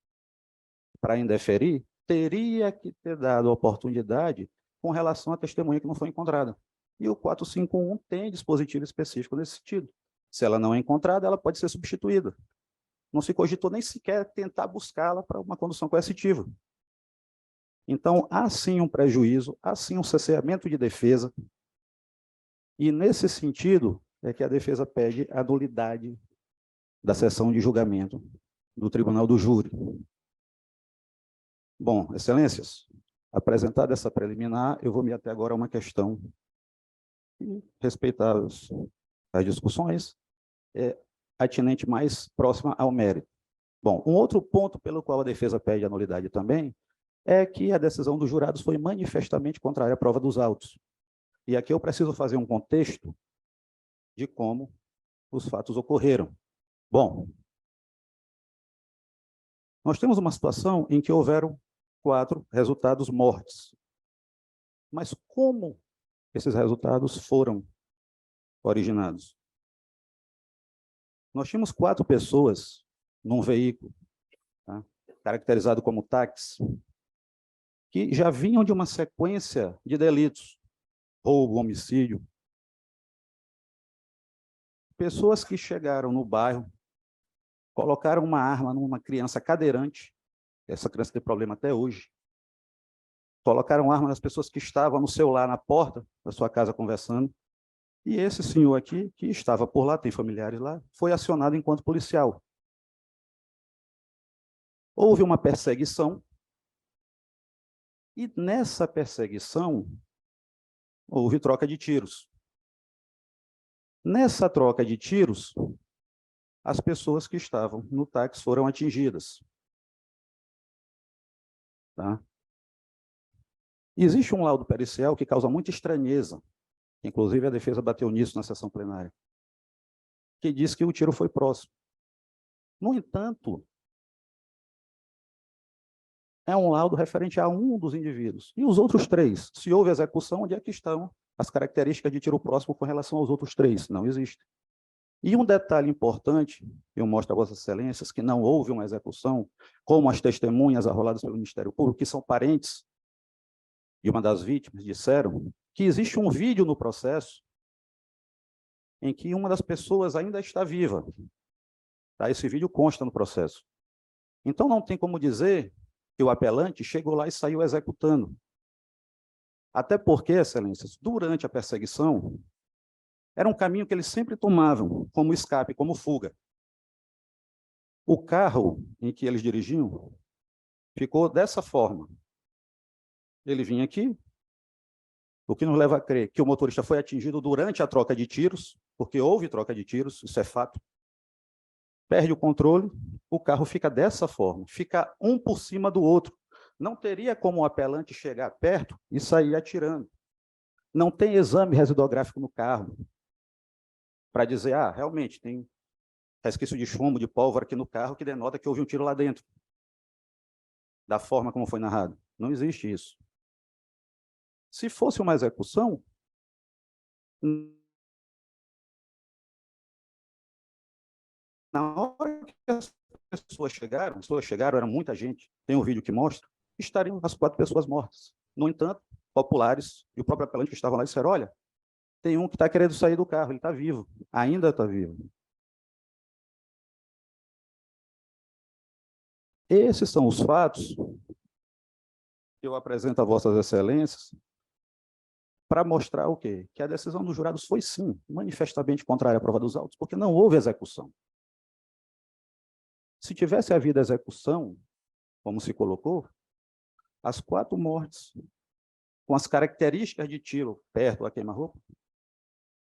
para indeferir, teria que ter dado oportunidade com relação à testemunha que não foi encontrada. E o 451 tem dispositivo específico nesse sentido. Se ela não é encontrada, ela pode ser substituída. Não se cogitou nem sequer tentar buscá-la para uma condução coercitiva. Então, há sim um prejuízo, há sim um cesseamento de defesa, e nesse sentido é que a defesa pede a nulidade da sessão de julgamento do Tribunal do Júri. Bom, excelências, apresentada essa preliminar, eu vou me até agora a uma questão e respeitar as discussões, atinente mais próxima ao mérito. Bom, um outro ponto pelo qual a defesa pede a nulidade também é que a decisão dos jurados foi manifestamente contrária à prova dos autos. E aqui eu preciso fazer um contexto de como os fatos ocorreram. Bom, nós temos uma situação em que houveram 4 resultados mortes. Mas como esses resultados foram originados? Nós tínhamos 4 pessoas num veículo, tá, caracterizado como táxi, que já vinham de uma sequência de delitos, roubo, homicídio. Pessoas que chegaram no bairro, colocaram uma arma numa criança cadeirante, essa criança tem problema até hoje, colocaram arma nas pessoas que estavam no celular na porta da sua casa conversando, e esse senhor aqui, que estava por lá, tem familiares lá, foi acionado enquanto policial. Houve uma perseguição, e nessa perseguição houve troca de tiros. Nessa troca de tiros, as pessoas que estavam no táxi foram atingidas. Tá? Existe um laudo pericial que causa muita estranheza, inclusive a defesa bateu nisso na sessão plenária, que diz que o tiro foi próximo. No entanto, é um laudo referente a um dos indivíduos. E os outros 3? Se houve execução, onde é que estão as características de tiro próximo com relação aos outros 3? Não existe. E um detalhe importante, eu mostro a Vossas Excelências, que não houve uma execução, como as testemunhas arroladas pelo Ministério Público, que são parentes de uma das vítimas, disseram que existe um vídeo no processo em que uma das pessoas ainda está viva. Tá? Esse vídeo consta no processo. Então, não tem como dizer que o apelante chegou lá e saiu executando. Até porque, Excelências, durante a perseguição, era um caminho que eles sempre tomavam, como escape, como fuga. O carro em que eles dirigiam ficou dessa forma. Ele vinha aqui, o que nos leva a crer que o motorista foi atingido durante a troca de tiros, porque houve troca de tiros, isso é fato. Perde o controle, o carro fica dessa forma, fica um por cima do outro. Não teria como o apelante chegar perto e sair atirando. Não tem exame residográfico no carro para dizer, realmente tem resquício de chumbo, de pólvora aqui no carro que denota que houve um tiro lá dentro. da forma como foi narrado. Não existe isso. Se fosse uma execução, na hora que as pessoas chegaram, era muita gente, tem um vídeo que mostra, estariam as 4 pessoas mortas. No entanto, populares e o próprio apelante que estavam lá disseram, olha, tem um que está querendo sair do carro, ele está vivo, ainda está vivo. Esses são os fatos que eu apresento a vossas excelências para mostrar o quê? Que a decisão dos jurados foi, sim, manifestamente contrária à prova dos autos, porque não houve execução. Se tivesse havido execução, como se colocou, as 4 mortes, com as características de tiro perto da queima-roupa,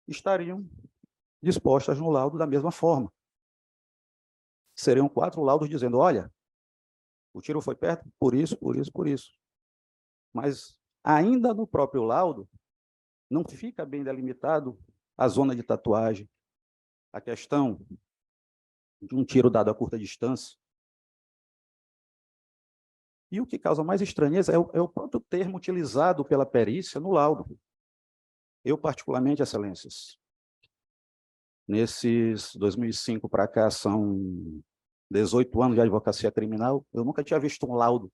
estariam dispostas no laudo da mesma forma. Seriam 4 laudos dizendo, olha, o tiro foi perto por isso, por isso, por isso. Mas ainda no próprio laudo, não fica bem delimitado a zona de tatuagem, a questão de um tiro dado a curta distância. E o que causa mais estranheza é o próprio termo utilizado pela perícia no laudo. Eu, particularmente, excelências, nesses 2005 para cá, são 18 anos de advocacia criminal, eu nunca tinha visto um laudo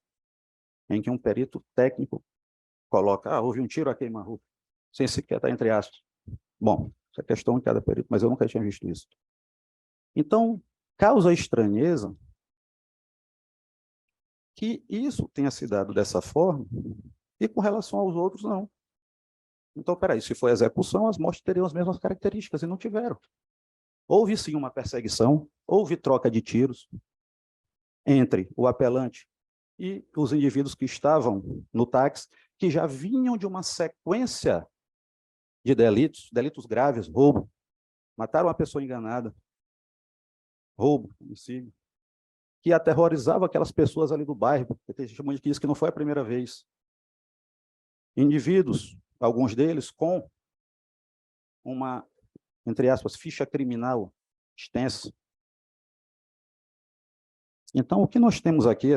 em que um perito técnico coloca, houve um tiro a queima-roupa, sem sequer estar entre aspas. Bom, essa é questão de cada perito, mas eu nunca tinha visto isso. Então, causa estranheza que isso tenha se dado dessa forma e com relação aos outros, não. Então, peraí, se foi execução, as mortes teriam as mesmas características e não tiveram. Houve, sim, uma perseguição, houve troca de tiros entre o apelante e os indivíduos que estavam no táxi, que já vinham de uma sequência de delitos graves, roubo, mataram uma pessoa enganada, roubo, homicídio, que aterrorizava aquelas pessoas ali do bairro, porque tem testemunho que diz que não foi a primeira vez. Indivíduos, alguns deles com uma, entre aspas, ficha criminal extensa. Então, o que nós temos aqui,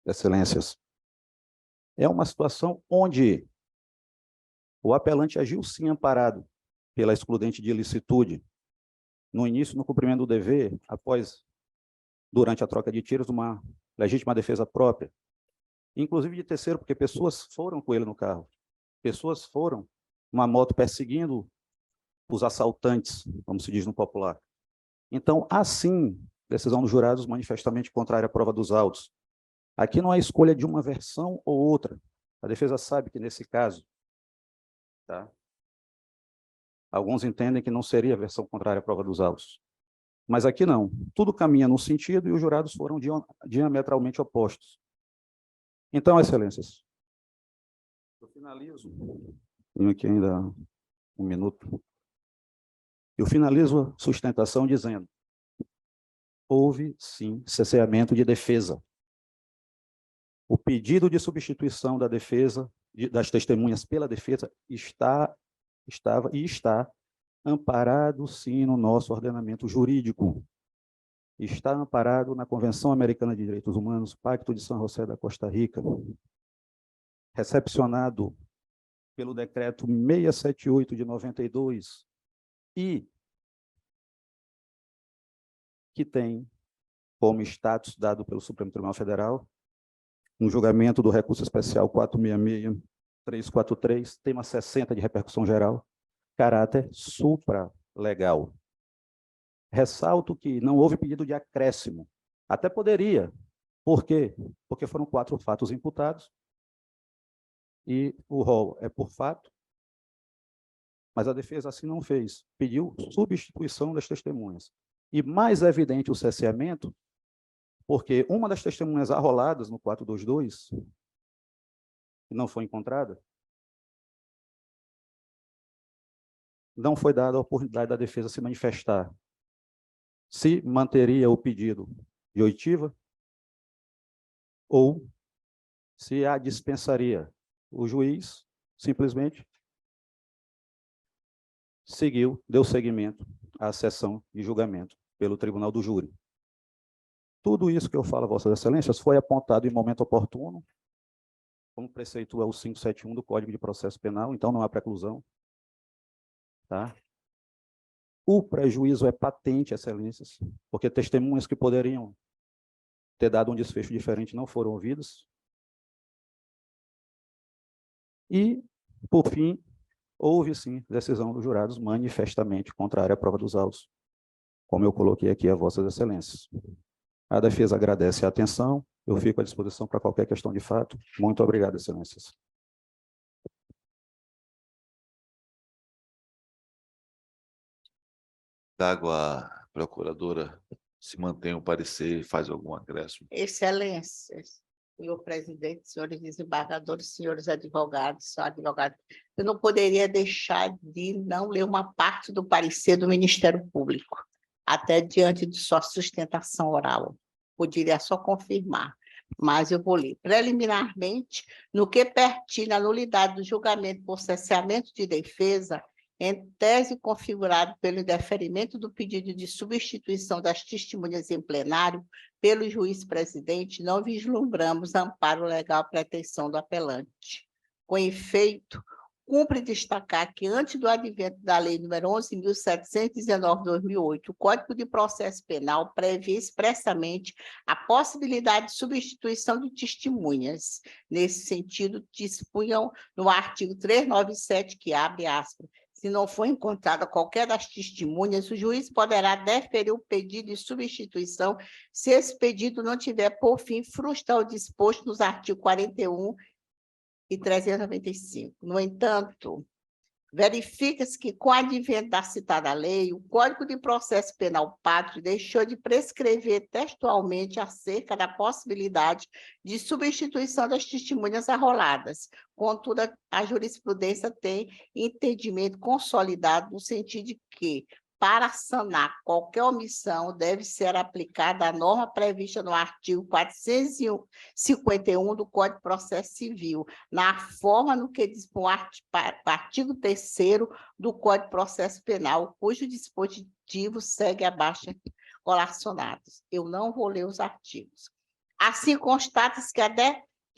excelências, é uma situação onde o apelante agiu sim amparado pela excludente de ilicitude, no início, no cumprimento do dever, durante a troca de tiros, uma legítima defesa própria, inclusive de terceiro, porque pessoas foram com ele no carro, pessoas foram uma moto perseguindo os assaltantes, como se diz no popular. Então, assim, decisão dos jurados manifestamente contrária à prova dos autos. Aqui não há escolha de uma versão ou outra. A defesa sabe que, nesse caso, tá? Alguns entendem que não seria a versão contrária à prova dos autos. Mas aqui não. Tudo caminha no sentido e os jurados foram diametralmente opostos. Então, excelências, eu finalizo. Tenho aqui ainda um minuto. Eu finalizo a sustentação dizendo: houve, sim, cerceamento de defesa. O pedido de substituição da defesa, das testemunhas pela defesa, estava e está amparado, sim, no nosso ordenamento jurídico. Está amparado na Convenção Americana de Direitos Humanos, Pacto de São José da Costa Rica, recepcionado pelo Decreto 678 de 92, e que tem como status dado pelo Supremo Tribunal Federal, no julgamento do recurso especial 466-343, tema 60 de repercussão geral, caráter supralegal. Ressalto que não houve pedido de acréscimo. Até poderia. Por quê? Porque foram 4 fatos imputados e o rol é por fato, mas a defesa assim não fez. Pediu substituição das testemunhas. E mais evidente o cerceamento, porque uma das testemunhas arroladas no 422, que não foi encontrada, não foi dada a oportunidade da defesa se manifestar. Se manteria o pedido de oitiva ou se a dispensaria. O juiz simplesmente deu seguimento à sessão de julgamento pelo Tribunal do Júri. Tudo isso que eu falo a Vossas Excelências foi apontado em momento oportuno, como preceitua o 571 do Código de Processo Penal, então não há preclusão. Tá? O prejuízo é patente, Excelências, porque testemunhas que poderiam ter dado um desfecho diferente não foram ouvidas. E, por fim, houve sim decisão dos jurados manifestamente contrária à prova dos autos, como eu coloquei aqui a Vossas Excelências. A defesa agradece a atenção, eu fico à disposição para qualquer questão de fato. Muito obrigado, Excelências. Trago a procuradora se mantém o parecer e faz algum acréscimo. Excelências, senhor presidente, senhores desembargadores, senhores advogados, senhor advogado, eu não poderia deixar de não ler uma parte do parecer do Ministério Público, até diante de sua sustentação oral. Poderia só confirmar, mas eu vou ler. Preliminarmente, no que pertine à nulidade do julgamento por cesseamento de defesa, em tese configurado pelo indeferimento do pedido de substituição das testemunhas em plenário pelo juiz-presidente, não vislumbramos amparo legal à pretensão do apelante. Com efeito, cumpre destacar que, antes do advento da Lei nº 11.719/2008, o Código de Processo Penal prevê expressamente a possibilidade de substituição de testemunhas. Nesse sentido, dispunham no artigo 397, que abre aspas, se não for encontrada qualquer das testemunhas, o juiz poderá deferir o pedido de substituição se esse pedido não tiver, por fim, frustrar o disposto nos artigos 41 e 395. No entanto, verifica-se que, com o advento da citada lei, o Código de Processo Penal Pátrio deixou de prescrever textualmente acerca da possibilidade de substituição das testemunhas arroladas. Contudo, a jurisprudência tem entendimento consolidado no sentido de que, para sanar qualquer omissão, deve ser aplicada a norma prevista no artigo 451 do Código de Processo Civil, na forma no que dispõe o artigo 3º do Código de Processo Penal, cujo dispositivo segue abaixo colacionados. Eu não vou ler os artigos. Assim, constata-se que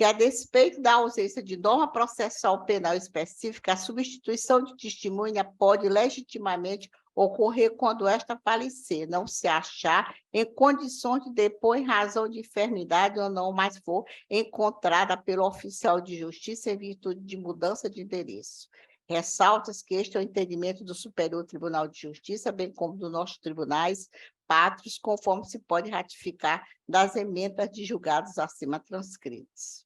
a despeito da ausência de norma processual penal específica, a substituição de testemunha pode legitimamente ocorrer quando esta falecer, não se achar em condições de depor em razão de enfermidade ou não mais for encontrada pelo oficial de justiça em virtude de mudança de endereço. Ressalta-se que este é o entendimento do Superior Tribunal de Justiça, bem como dos nossos tribunais pátrios, conforme se pode ratificar das emendas de julgados acima transcritos.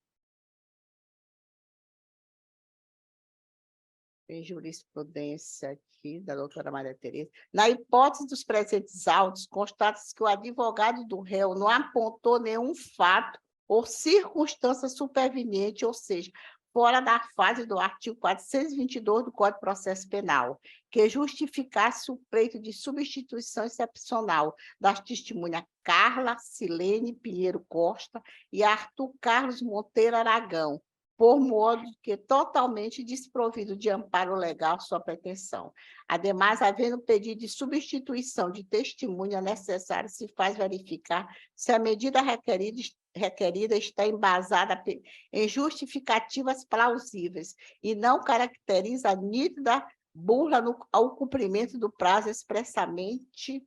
Tem jurisprudência aqui da doutora Maria Tereza. Na hipótese dos presentes autos, constata-se que o advogado do réu não apontou nenhum fato ou circunstância superveniente, ou seja, fora da fase do artigo 422 do Código de Processo Penal, que justificasse o pleito de substituição excepcional das testemunhas Carla Silene Pinheiro Costa e Arthur Carlos Monteiro Aragão, por modo que totalmente desprovido de amparo legal sua pretensão. Ademais, havendo pedido de substituição de testemunha necessária, se faz verificar se a medida requerida está embasada em justificativas plausíveis e não caracteriza a nítida burla ao cumprimento do prazo expressamente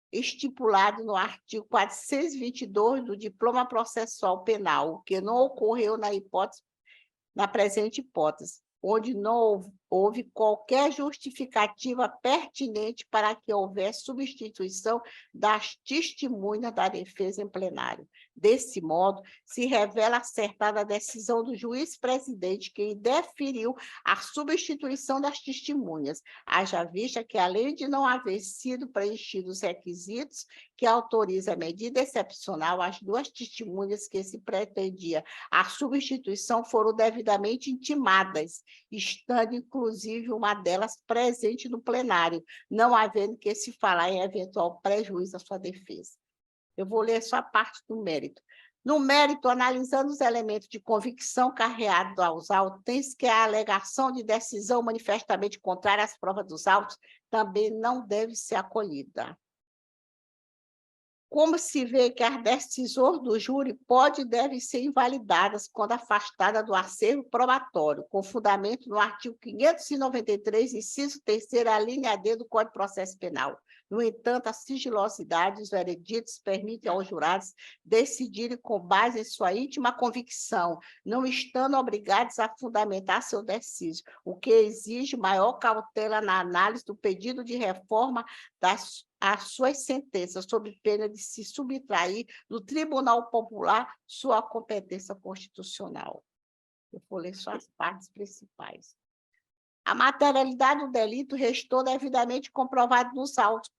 estipulado no artigo 422 do Diploma Processual Penal, o que não ocorreu na presente hipótese, onde não houve qualquer justificativa pertinente para que houvesse substituição das testemunhas da defesa em plenário. Desse modo, se revela acertada a decisão do juiz-presidente que indeferiu a substituição das testemunhas, haja vista que, além de não haver sido preenchidos os requisitos que autoriza a medida excepcional, as duas testemunhas que se pretendia a substituição foram devidamente intimadas, estando, inclusive, uma delas presente no plenário, não havendo que se falar em eventual prejuízo à sua defesa. Eu vou ler só a parte do mérito. No mérito, analisando os elementos de convicção carreados aos autos, tem-se que a alegação de decisão manifestamente contrária às provas dos autos também não deve ser acolhida. Como se vê que as decisões do júri podem e devem ser invalidadas quando afastada do acervo probatório, com fundamento no artigo 593, inciso 3º, a linha D do Código de Processo Penal. No entanto, a sigilosidade dos vereditos permite aos jurados decidirem com base em sua íntima convicção, não estando obrigados a fundamentar seu decísio, o que exige maior cautela na análise do pedido de reforma as suas sentenças, sob pena de se subtrair do Tribunal Popular sua competência constitucional. Eu vou ler só as partes principais. A materialidade do delito restou devidamente comprovado nos autos,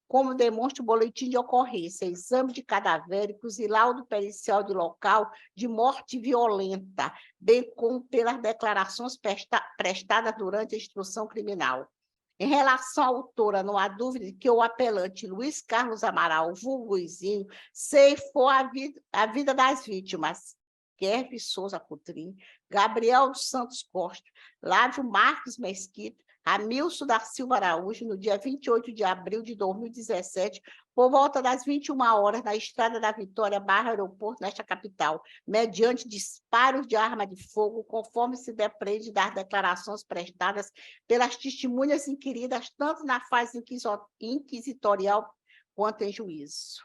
como demonstra o boletim de ocorrência, exame de cadavéricos e laudo pericial de local de morte violenta, bem como pelas declarações prestadas durante a instrução criminal. Em relação à autora, não há dúvida de que o apelante Luiz Carlos Amaral, vulgo Luizinho, ceifou a vida das vítimas, Guerre Souza Coutrin, Gabriel dos Santos Costa, Lávio Marques Mesquita, Amilson da Silva Araújo, no dia 28 de abril de 2017, por volta das 21 horas, na Estrada da Vitória, barra aeroporto, nesta capital, mediante disparos de arma de fogo, conforme se depreende das declarações prestadas pelas testemunhas inquiridas, tanto na fase inquisitorial quanto em juízo.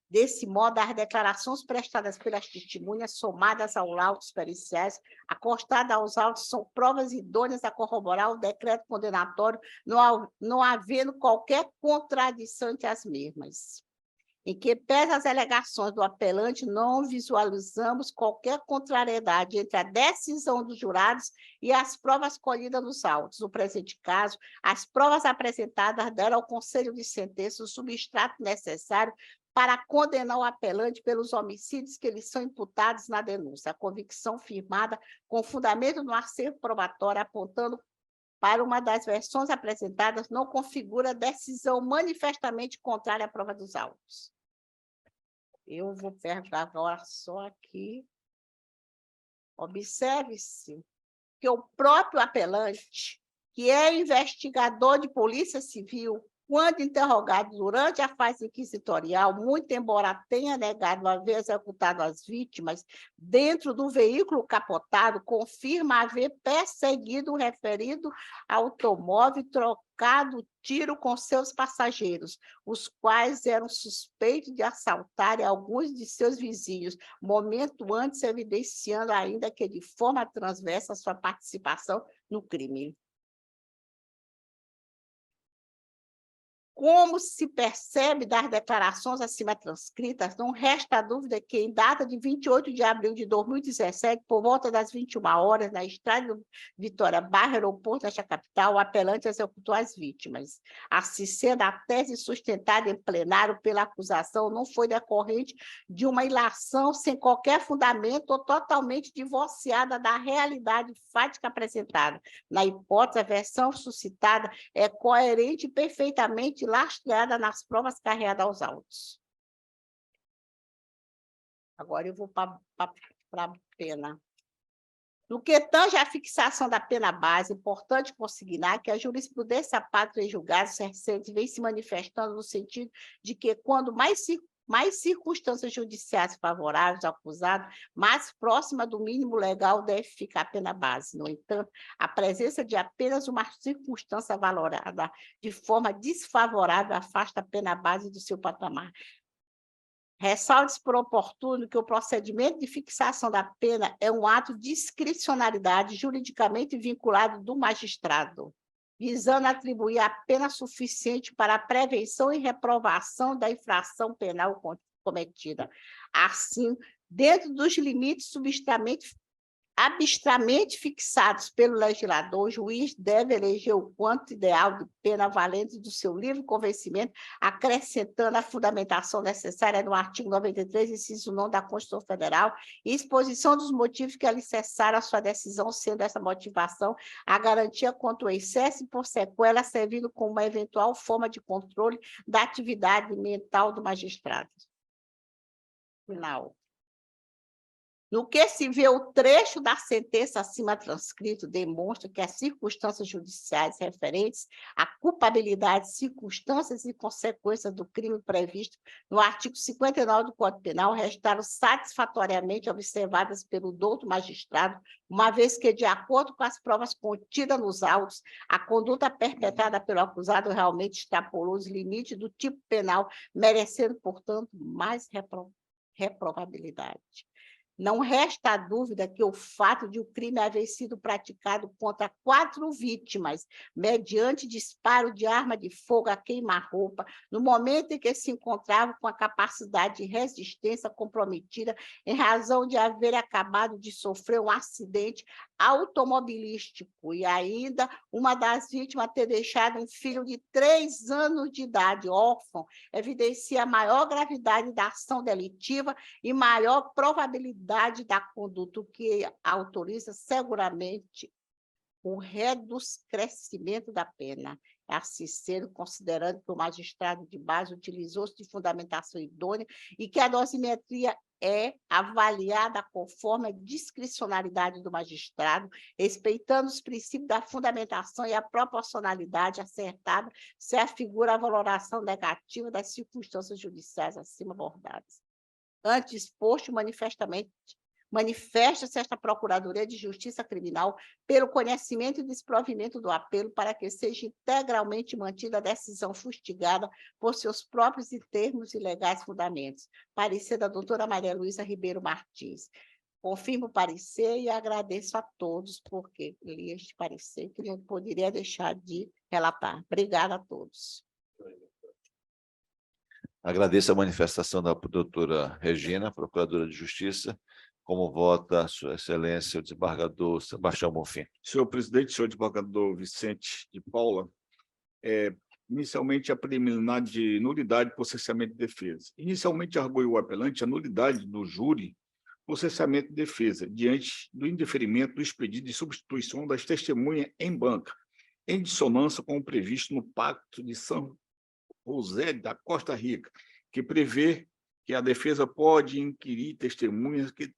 Desse modo, as declarações prestadas pelas testemunhas, somadas aos laudos periciais, acostadas aos autos, são provas idôneas a corroborar o decreto condenatório, não havendo qualquer contradição entre as mesmas. Em que pese as alegações do apelante, não visualizamos qualquer contrariedade entre a decisão dos jurados e as provas colhidas nos autos. No presente caso, as provas apresentadas deram ao Conselho de Sentença o substrato necessário para condenar o apelante pelos homicídios que lhes são imputados na denúncia. A convicção firmada com fundamento no acervo probatório, apontando para uma das versões apresentadas, não configura decisão manifestamente contrária à prova dos autos. Eu vou pegar agora só aqui. Observe-se que o próprio apelante, que é investigador de Polícia Civil, quando interrogado durante a fase inquisitorial, muito embora tenha negado haver executado as vítimas dentro do veículo capotado, confirma haver perseguido o referido automóvel e trocado tiro com seus passageiros, os quais eram suspeitos de assaltarem alguns de seus vizinhos, momento antes evidenciando ainda que de forma transversa sua participação no crime. Como se percebe das declarações acima transcritas, não resta dúvida que, em data de 28 de abril de 2017, por volta das 21 horas, na Estrada de Vitória, barra aeroporto desta capital, o apelante executou as vítimas. Assim sendo, a tese sustentada em plenário pela acusação não foi decorrente de uma ilação sem qualquer fundamento ou totalmente divorciada da realidade fática apresentada. Na hipótese, a versão suscitada é coerente e perfeitamente lastreada nas provas carreadas aos autos. Agora eu vou para a pena. No que tange à fixação da pena base, é importante consignar que a jurisprudência pátria em julgados recentes vem se manifestando no sentido de que, quando mais circunstâncias judiciais favoráveis ao acusado, mais próxima do mínimo legal deve ficar a pena base. No entanto, a presença de apenas uma circunstância valorada de forma desfavorável afasta a pena base do seu patamar. Ressalve-se por oportuno que o procedimento de fixação da pena é um ato de discricionalidade juridicamente vinculado do magistrado, visando atribuir a pena suficiente para a prevenção e reprovação da infração penal cometida. Assim, dentro dos limites abstramente fixados pelo legislador, o juiz deve eleger o quanto ideal de pena valente do seu livre convencimento, acrescentando a fundamentação necessária no artigo 93, inciso 9 da Constituição Federal, e exposição dos motivos que alicerçaram a sua decisão, sendo essa motivação a garantia contra o excesso e, por sequela, servindo como uma eventual forma de controle da atividade mental do magistrado. Final. No que se vê o trecho da sentença acima transcrito demonstra que as circunstâncias judiciais referentes à culpabilidade, circunstâncias e consequências do crime previsto no artigo 59 do Código Penal restaram satisfatoriamente observadas pelo douto magistrado, uma vez que, de acordo com as provas contidas nos autos, a conduta perpetrada pelo acusado realmente extrapolou os limites do tipo penal, merecendo, portanto, mais reprovabilidade. Não resta dúvida que o fato de o crime haver sido praticado contra 4 vítimas, mediante disparo de arma de fogo a queima-roupa, no momento em que se encontravam com a capacidade de resistência comprometida em razão de haver acabado de sofrer um acidente automobilístico e ainda uma das vítimas ter deixado um filho de 3 anos de idade, órfão, evidencia a maior gravidade da ação delitiva e maior probabilidade da conduta, o que autoriza seguramente o reduzimento da pena. Assim sendo, considerando que o magistrado de base utilizou-se de fundamentação idônea e que a dosimetria é avaliada conforme a discricionalidade do magistrado, respeitando os princípios da fundamentação e a proporcionalidade acertada, se afigura a valoração negativa das circunstâncias judiciais acima abordadas. Antes exposto, manifesta-se esta Procuradoria de Justiça Criminal pelo conhecimento e desprovimento do apelo para que seja integralmente mantida a decisão fustigada por seus próprios e termos e legais fundamentos. Parecer da doutora Maria Luísa Ribeiro Martins. Confirmo o parecer e agradeço a todos, porque li este parecer que não poderia deixar de relatar. Obrigada a todos. Agradeço a manifestação da doutora Regina, Procuradora de Justiça. Como vota Sua Excelência, o desembargador Sebastião Bonfim? Senhor presidente, senhor desembargador Vicente de Paula, inicialmente a preliminar de nulidade por cessamento de defesa. Inicialmente arguiu o apelante a nulidade do júri por cessamento de defesa, diante do indeferimento do expedido de substituição das testemunhas em banca, em dissonância com o previsto no Pacto de São José da Costa Rica, que prevê que a defesa pode inquirir testemunhas que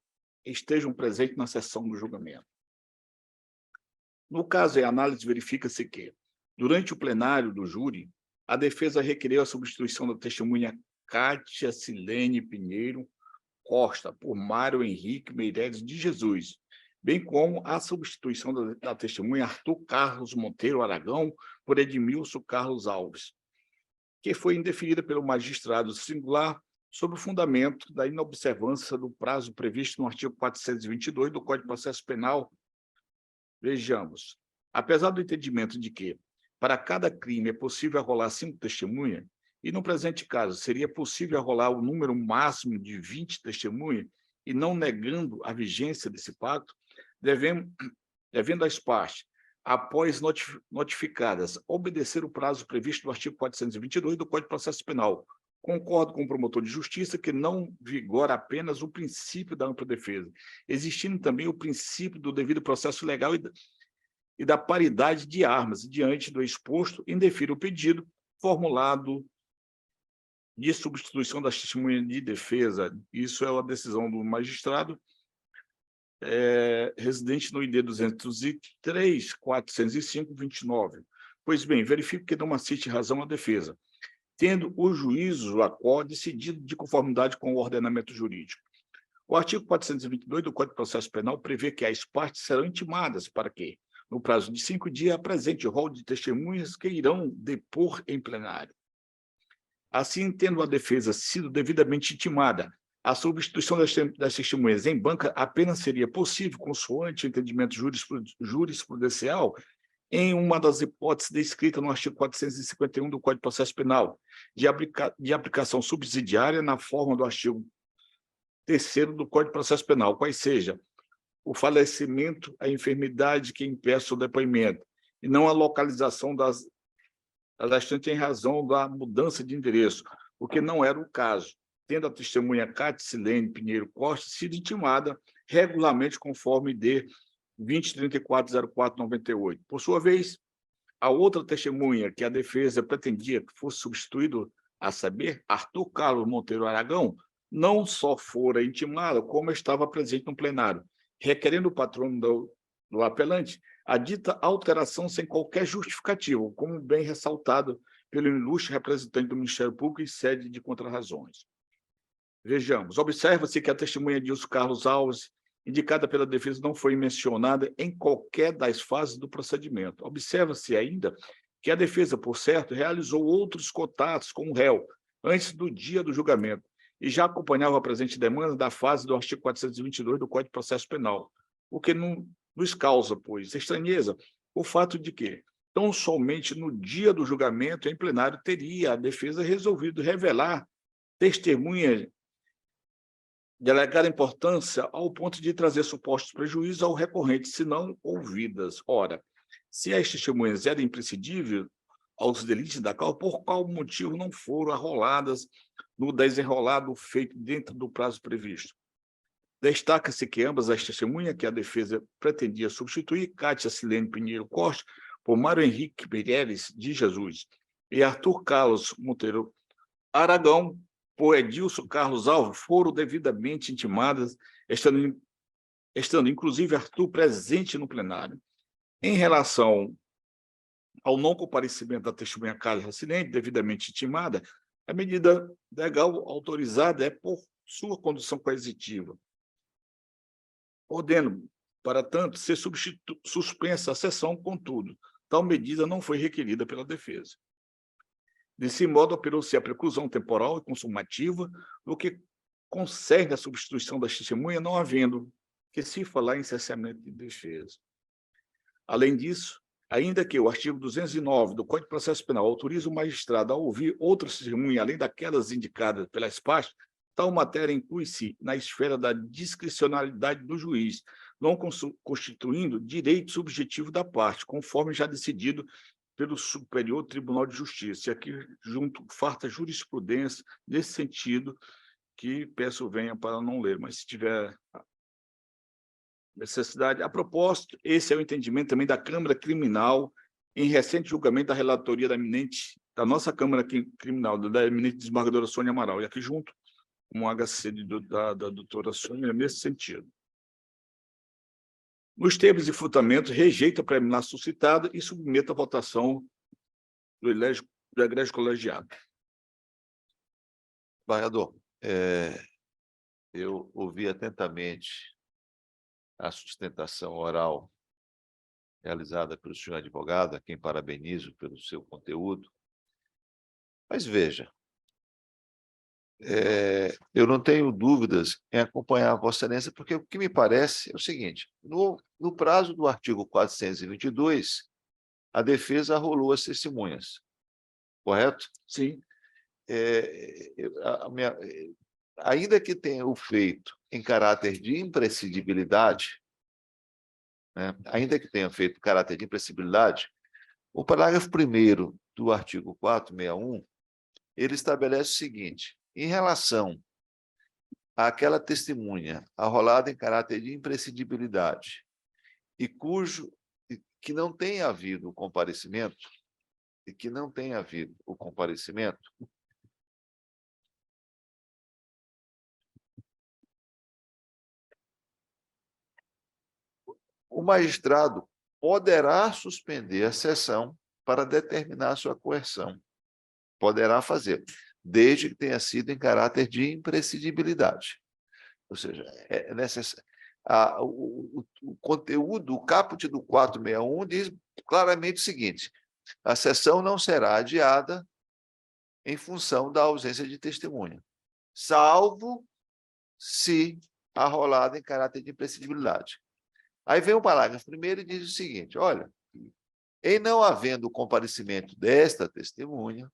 estejam presentes na sessão do julgamento. No caso em análise, verifica-se que, durante o plenário do júri, a defesa requereu a substituição da testemunha Cátia Silene Pinheiro Costa por Mário Henrique Meireles de Jesus, bem como a substituição da testemunha Arthur Carlos Monteiro Aragão por Edmilson Carlos Alves, que foi indeferida pelo magistrado singular sob o fundamento da inobservância do prazo previsto no artigo 422 do Código de Processo Penal. Vejamos, apesar do entendimento de que, para cada crime, é possível arrolar 5 testemunhas, e no presente caso seria possível arrolar o número máximo de 20 testemunhas, e não negando a vigência desse pacto, devendo as partes, após notificadas, obedecer o prazo previsto no artigo 422 do Código de Processo Penal. Concordo com o promotor de justiça que não vigora apenas o princípio da ampla defesa, existindo também o princípio do devido processo legal e da paridade de armas. Diante do exposto, indefiro o pedido formulado de substituição das testemunhas de defesa. Isso é uma decisão do magistrado, residente no ID 203.405.29. Pois bem, verifico que não assiste razão à defesa, tendo o juízo decidido de conformidade com o ordenamento jurídico. O artigo 422 do Código de Processo Penal prevê que as partes serão intimadas para que, no prazo de 5 dias, apresente rol de testemunhas que irão depor em plenário. Assim, tendo a defesa sido devidamente intimada, a substituição das testemunhas em banca apenas seria possível, consoante o entendimento jurisprudencial, em uma das hipóteses descritas no artigo 451 do Código de Processo Penal, de aplicação subsidiária na forma do artigo 3º do Código de Processo Penal, quais seja o falecimento, a enfermidade que impeça o depoimento, e não a localização das restantes em razão da mudança de endereço, o que não era o caso, tendo a testemunha Cátia Silene Pinheiro Costa sido intimada regularmente conforme ID 20340498. Por sua vez, a outra testemunha que a defesa pretendia que fosse substituído, a saber, Arthur Carlos Monteiro Aragão, não só fora intimada, como estava presente no plenário, requerendo o patrono do apelante a dita alteração sem qualquer justificativa, como bem ressaltado pelo ilustre representante do Ministério Público em sede de contrarrazões. Vejamos, observa-se que a testemunha Dilson Carlos Alves, indicada pela defesa, não foi mencionada em qualquer das fases do procedimento. Observa-se ainda que a defesa, por certo, realizou outros contatos com o réu antes do dia do julgamento e já acompanhava a presente demanda da fase do artigo 422 do Código de Processo Penal, o que não nos causa, pois, estranheza o fato de que, tão somente no dia do julgamento, em plenário, teria a defesa resolvido revelar testemunhas de alegada importância ao ponto de trazer supostos prejuízos ao recorrente, se não ouvidas. Ora, se as testemunhas eram imprescindíveis aos delitos da causa, por qual motivo não foram arroladas no desenrolado feito dentro do prazo previsto? Destaca-se que ambas as testemunhas que a defesa pretendia substituir, Cátia Silene Pinheiro Costa, por Mário Henrique Pereira de Jesus, e Arthur Carlos Monteiro Aragão, por Edilson Carlos Alves, foram devidamente intimadas, estando inclusive Arthur presente no plenário. Em relação ao não comparecimento da testemunha Cátia Silene, devidamente intimada, a medida legal autorizada é por sua condução coercitiva, podendo, para tanto, ser suspensa a sessão, contudo, tal medida não foi requerida pela defesa. Desse modo, operou-se a preclusão temporal e consumativa, no que concerne a substituição da testemunha, não havendo que se falar em cessamento de defesa. Além disso, ainda que o artigo 209 do Código de Processo Penal autorize o magistrado a ouvir outras testemunhas, além daquelas indicadas pelas partes, tal matéria inclui-se na esfera da discricionalidade do juiz, não constituindo direito subjetivo da parte, conforme já decidido pelo Superior Tribunal de Justiça. E aqui, junto, farta jurisprudência nesse sentido, que peço venha para não ler, mas se tiver necessidade. A propósito, esse é o entendimento também da Câmara Criminal, em recente julgamento da relatoria da nossa Câmara Criminal, da eminente desembargadora Sônia Amaral, e aqui junto, um HC da doutora Sônia, nesse sentido. Nos termos de fundamento, rejeita a preliminar suscitada e submete à votação do egrégio colegiado. Desembargador, eu ouvi atentamente a sustentação oral realizada pelo senhor advogado, a quem parabenizo pelo seu conteúdo. Mas veja, eu não tenho dúvidas em acompanhar Vossa Excelência, porque o que me parece é o seguinte: no prazo do artigo 422, a defesa arrolou as testemunhas, correto? Sim. Ainda que tenha o feito em caráter de imprescindibilidade, né, ainda que tenha feito caráter de imprescindibilidade, o parágrafo 1º do artigo 461, ele estabelece o seguinte: em relação àquela testemunha arrolada em caráter de imprescindibilidade e que não tenha havido o comparecimento, o magistrado poderá suspender a sessão para determinar sua coerção. Poderá fazer, desde que tenha sido em caráter de imprescindibilidade. Ou seja, é necessário. O conteúdo, o caput do 461 diz claramente o seguinte: a sessão não será adiada em função da ausência de testemunha, salvo se arrolada em caráter de imprescindibilidade. Aí vem o parágrafo 1º e diz o seguinte: olha, em não havendo o comparecimento desta testemunha,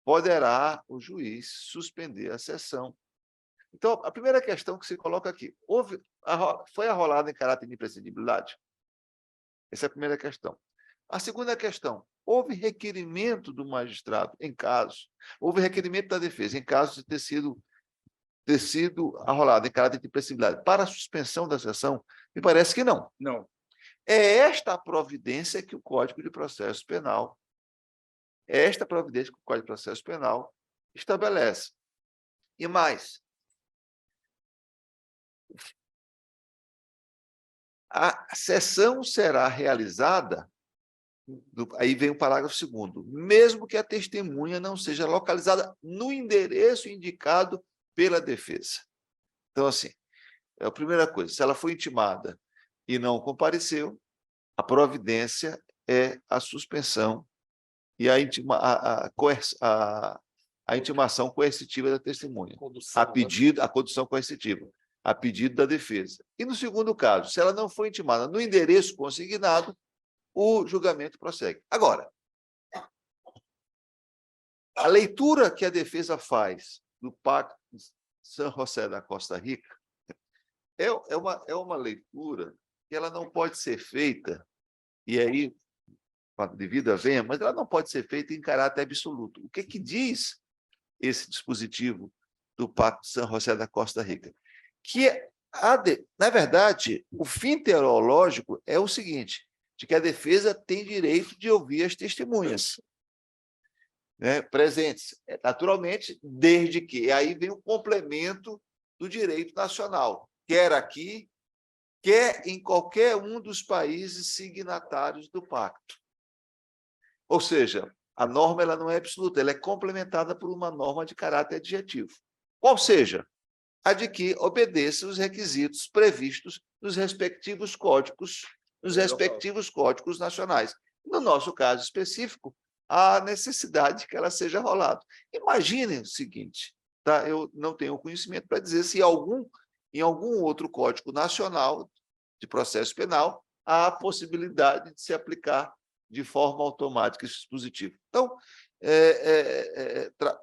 poderá o juiz suspender a sessão. Então, a primeira questão que se coloca aqui: foi arrolada em caráter de imprescindibilidade? Essa é a primeira questão. A segunda questão: houve requerimento do magistrado houve requerimento da defesa em caso de ter sido arrolada em caráter de imprescindibilidade para a suspensão da sessão? Me parece que não. Não. É esta a providência que o Código de Processo Penal estabelece. E mais, A sessão será realizada, aí vem o parágrafo 2º, mesmo que a testemunha não seja localizada no endereço indicado pela defesa. Então, assim, a primeira coisa, se ela foi intimada e não compareceu, a providência é a suspensão e a intimação coercitiva da testemunha, a condução coercitiva, a pedido da defesa. E no segundo caso, se ela não foi intimada no endereço consignado, o julgamento prossegue. Agora, a leitura que a defesa faz do Pacto de San José da Costa Rica é uma leitura que ela não pode ser feita, e aí, devido a venha, mas ela não pode ser feita em caráter absoluto. O que diz esse dispositivo do Pacto de San José da Costa Rica? Que, na verdade, o fim teológico é o seguinte, de que a defesa tem direito de ouvir as testemunhas, né, presentes, naturalmente, desde que... Aí vem o complemento do direito nacional, quer aqui, quer em qualquer um dos países signatários do pacto. Ou seja, a norma ela não é absoluta, ela é complementada por uma norma de caráter adjetivo. Qual seja, a de que obedeça os requisitos previstos nos respectivos códigos nacionais. No nosso caso específico, há necessidade que ela seja rolada. Imaginem o seguinte, tá? Eu não tenho conhecimento para dizer se em algum outro código nacional de processo penal há a possibilidade de se aplicar de forma automática esse dispositivo. Então,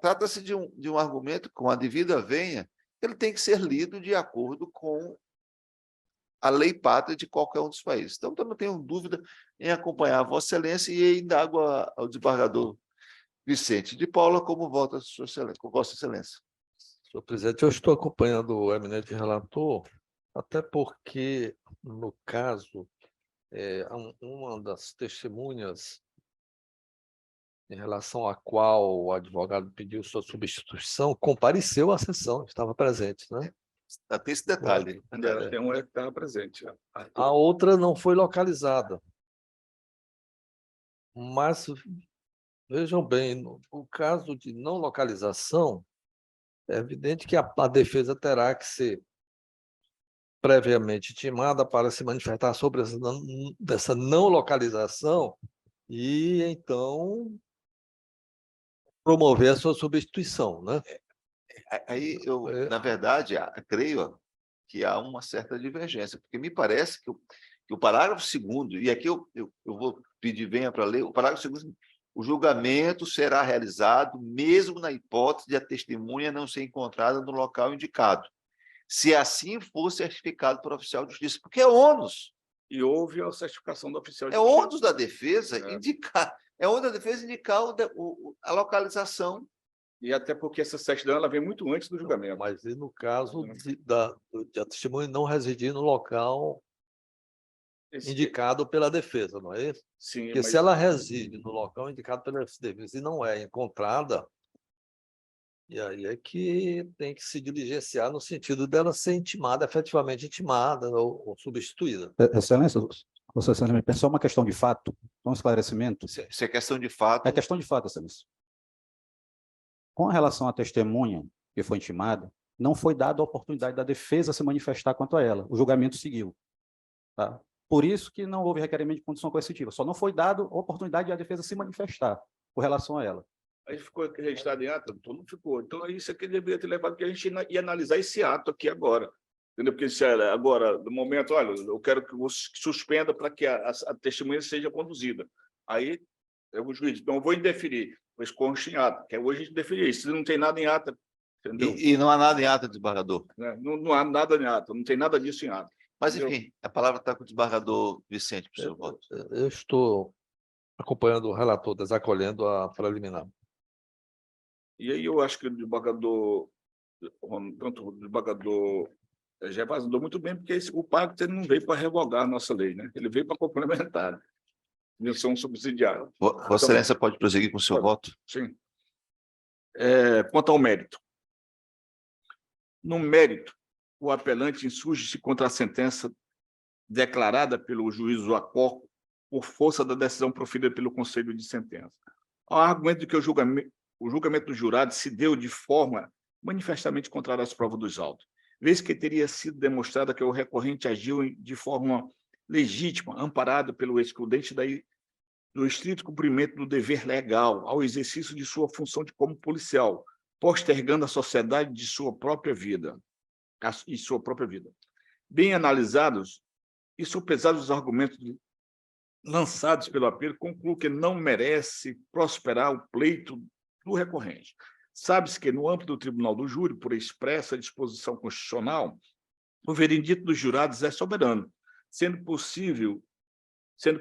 trata-se de um argumento com a devida venha, ele tem que ser lido de acordo com a lei pátria de qualquer um dos países. Então, eu não tenho dúvida em acompanhar a Vossa Excelência e indago ao desembargador Vicente de Paula como vota com Vossa Excelência. Senhor presidente, eu estou acompanhando o eminente relator, até porque, no caso, uma das testemunhas em relação à qual o advogado pediu sua substituição compareceu à sessão, estava presente, né? Tem esse detalhe. Tem um que estava presente. A outra não foi localizada. Mas, vejam bem, no caso de não localização, é evidente que a defesa terá que ser previamente intimada para se manifestar sobre essa não localização e, então, promover a sua substituição, né? Aí, na verdade, creio que há uma certa divergência, porque me parece que o parágrafo 2º, e aqui eu vou pedir venha para ler, o parágrafo 2º, o julgamento será realizado mesmo na hipótese de a testemunha não ser encontrada no local indicado, se assim for certificado por oficial de justiça, porque é ônus. E houve a certificação do oficial de É justiça. ônus da defesa indicar, a localização. E até porque essa certidão ela vem muito antes do julgamento. Mas e no caso de a testemunha não residir no local indicado pela defesa, não é isso? Sim, Porque se ela reside no local indicado pela defesa e não é encontrada, e aí é que tem que se diligenciar no sentido dela ser intimada, efetivamente intimada ou substituída. Excelência, Vossa Excelência, me peço só uma questão de fato, um esclarecimento. Se é questão de fato... É questão de fato, Excelência. Com relação à testemunha que foi intimada, não foi dada a oportunidade da defesa se manifestar quanto a ela. O julgamento seguiu. Tá? Por isso que não houve requerimento de condição coercitiva. Só não foi dada a oportunidade da defesa se manifestar com relação a ela. Aí ficou registrado em ato? Então não ficou. Então isso aqui deveria ter levado, porque a gente ia analisar esse ato aqui agora. Entendeu? Porque se agora, no momento, olha, eu quero que você suspenda para que a testemunha seja conduzida. Aí, o juiz, então eu vou indeferir, pois consta em ata, que hoje a gente deferir isso. Se não tem nada em ata, entendeu? E não há nada em ata, desembargador. Não há nada em ata, não tem nada disso em ata. Mas, enfim, a palavra está com o desembargador Vicente, por seu voto. Eu estou acompanhando o relator, desacolhendo a preliminar. E aí eu acho que o desembargador, tanto o desembargador Gervásio andou muito bem, porque o pacto ele não veio para revogar a nossa lei, né? Ele veio para complementar. Dimensão subsidiária. Vossa Excelência pode prosseguir com o seu voto? Sim. Quanto ao mérito. No mérito, o apelante insurge-se contra a sentença declarada pelo juízo ACOR por força da decisão proferida pelo Conselho de Sentença. Ao argumento de que o julgamento do jurado se deu de forma manifestamente contrária às provas dos autos, vez que teria sido demonstrada que o recorrente agiu de forma legítima, amparado pelo excludente do estrito cumprimento do dever legal ao exercício de sua função como policial, postergando a sociedade de sua própria vida. Bem analisados e sopesados os argumentos lançados pelo apelo, concluo que não merece prosperar o pleito do recorrente. Sabe-se que, no âmbito do Tribunal do Júri, por expressa disposição constitucional, o veredito dos jurados é soberano, sendo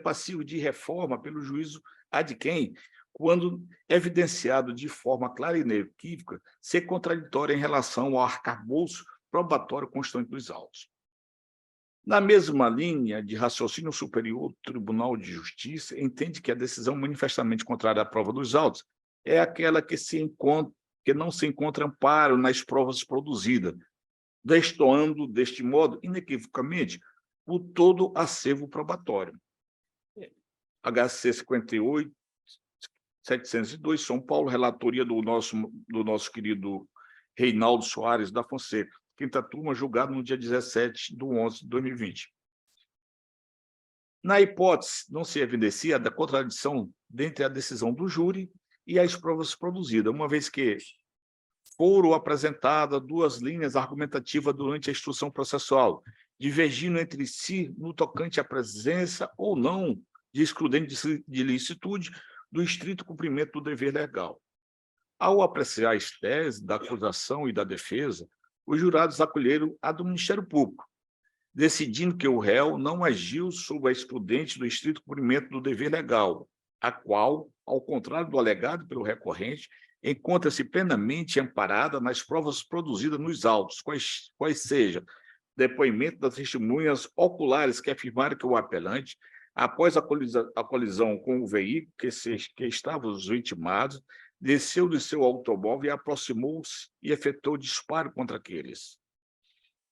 passivo de reforma pelo juízo ad quem, quando evidenciado de forma clara e inequívoca, ser contraditório em relação ao arcabouço probatório constante dos autos. Na mesma linha de raciocínio superior, o Tribunal de Justiça entende que a decisão manifestamente contrária à prova dos autos é aquela que não se encontra amparo nas provas produzidas, destoando, deste modo, inequivocamente, o todo acervo probatório. HC 58, 702, São Paulo, relatoria do nosso querido Reinaldo Soares da Fonseca, quinta turma, julgado no dia 17/11/2020. Na hipótese, não se evidencia a contradição dentre a decisão do júri e as provas produzidas, uma vez que foram apresentadas duas linhas argumentativas durante a instrução processual, divergindo entre si no tocante à presença ou não de excludente de licitude do estrito cumprimento do dever legal. Ao apreciar as teses da acusação e da defesa, os jurados acolheram a do Ministério Público, decidindo que o réu não agiu sob a excludente do estrito cumprimento do dever legal, a qual, ao contrário do alegado pelo recorrente, encontra-se plenamente amparada nas provas produzidas nos autos, quais seja depoimento das testemunhas oculares que afirmaram que o apelante, após a colisão com o veículo que estavam os vitimados, desceu de seu automóvel e aproximou-se e efetuou disparo contra aqueles.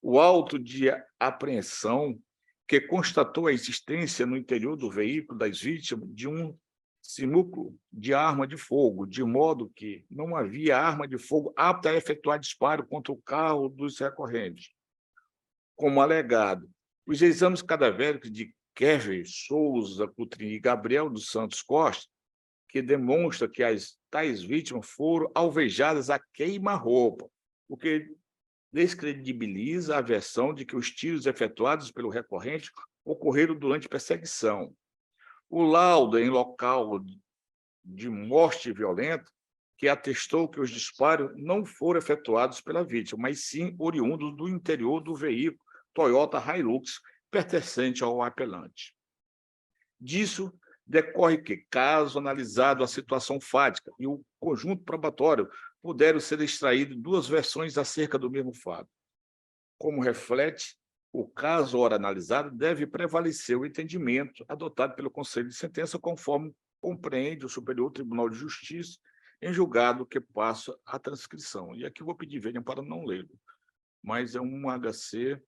O auto de apreensão, que constatou a existência no interior do veículo das vítimas de um simulacro de arma de fogo, de modo que não havia arma de fogo apta a efetuar disparo contra o carro dos recorrentes. Como alegado, os exames cadavéricos de Kevin Souza Coutrinho e Gabriel dos Santos Costa, que demonstra que as tais vítimas foram alvejadas a queima-roupa, o que descredibiliza a versão de que os tiros efetuados pelo recorrente ocorreram durante perseguição. O laudo em local de morte violenta, que atestou que os disparos não foram efetuados pela vítima, mas sim oriundos do interior do veículo Toyota Hilux, pertencente ao apelante. Disso decorre que, caso analisado a situação fática e o conjunto probatório, puderam ser extraídas duas versões acerca do mesmo fato. Como reflete, o caso, ora analisado, deve prevalecer o entendimento adotado pelo Conselho de Sentença, conforme compreende o Superior Tribunal de Justiça, em julgado que passa a transcrição. E aqui vou pedir vênia para não ler, mas é um HC,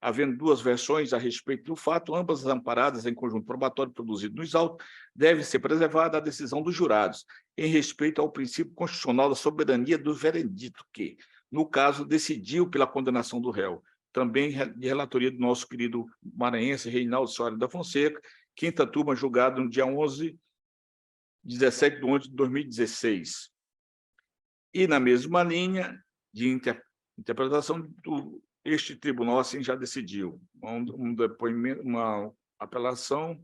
havendo duas versões a respeito do fato, ambas amparadas em conjunto probatório produzido nos autos, deve ser preservada a decisão dos jurados, em respeito ao princípio constitucional da soberania do veredito, que, no caso, decidiu pela condenação do réu. Também de relatoria do nosso querido maranhense Reinaldo Soares da Fonseca, quinta turma, julgado no dia 17/11/2016. E, na mesma linha de interpretação, este tribunal assim já decidiu. Um depoimento, uma apelação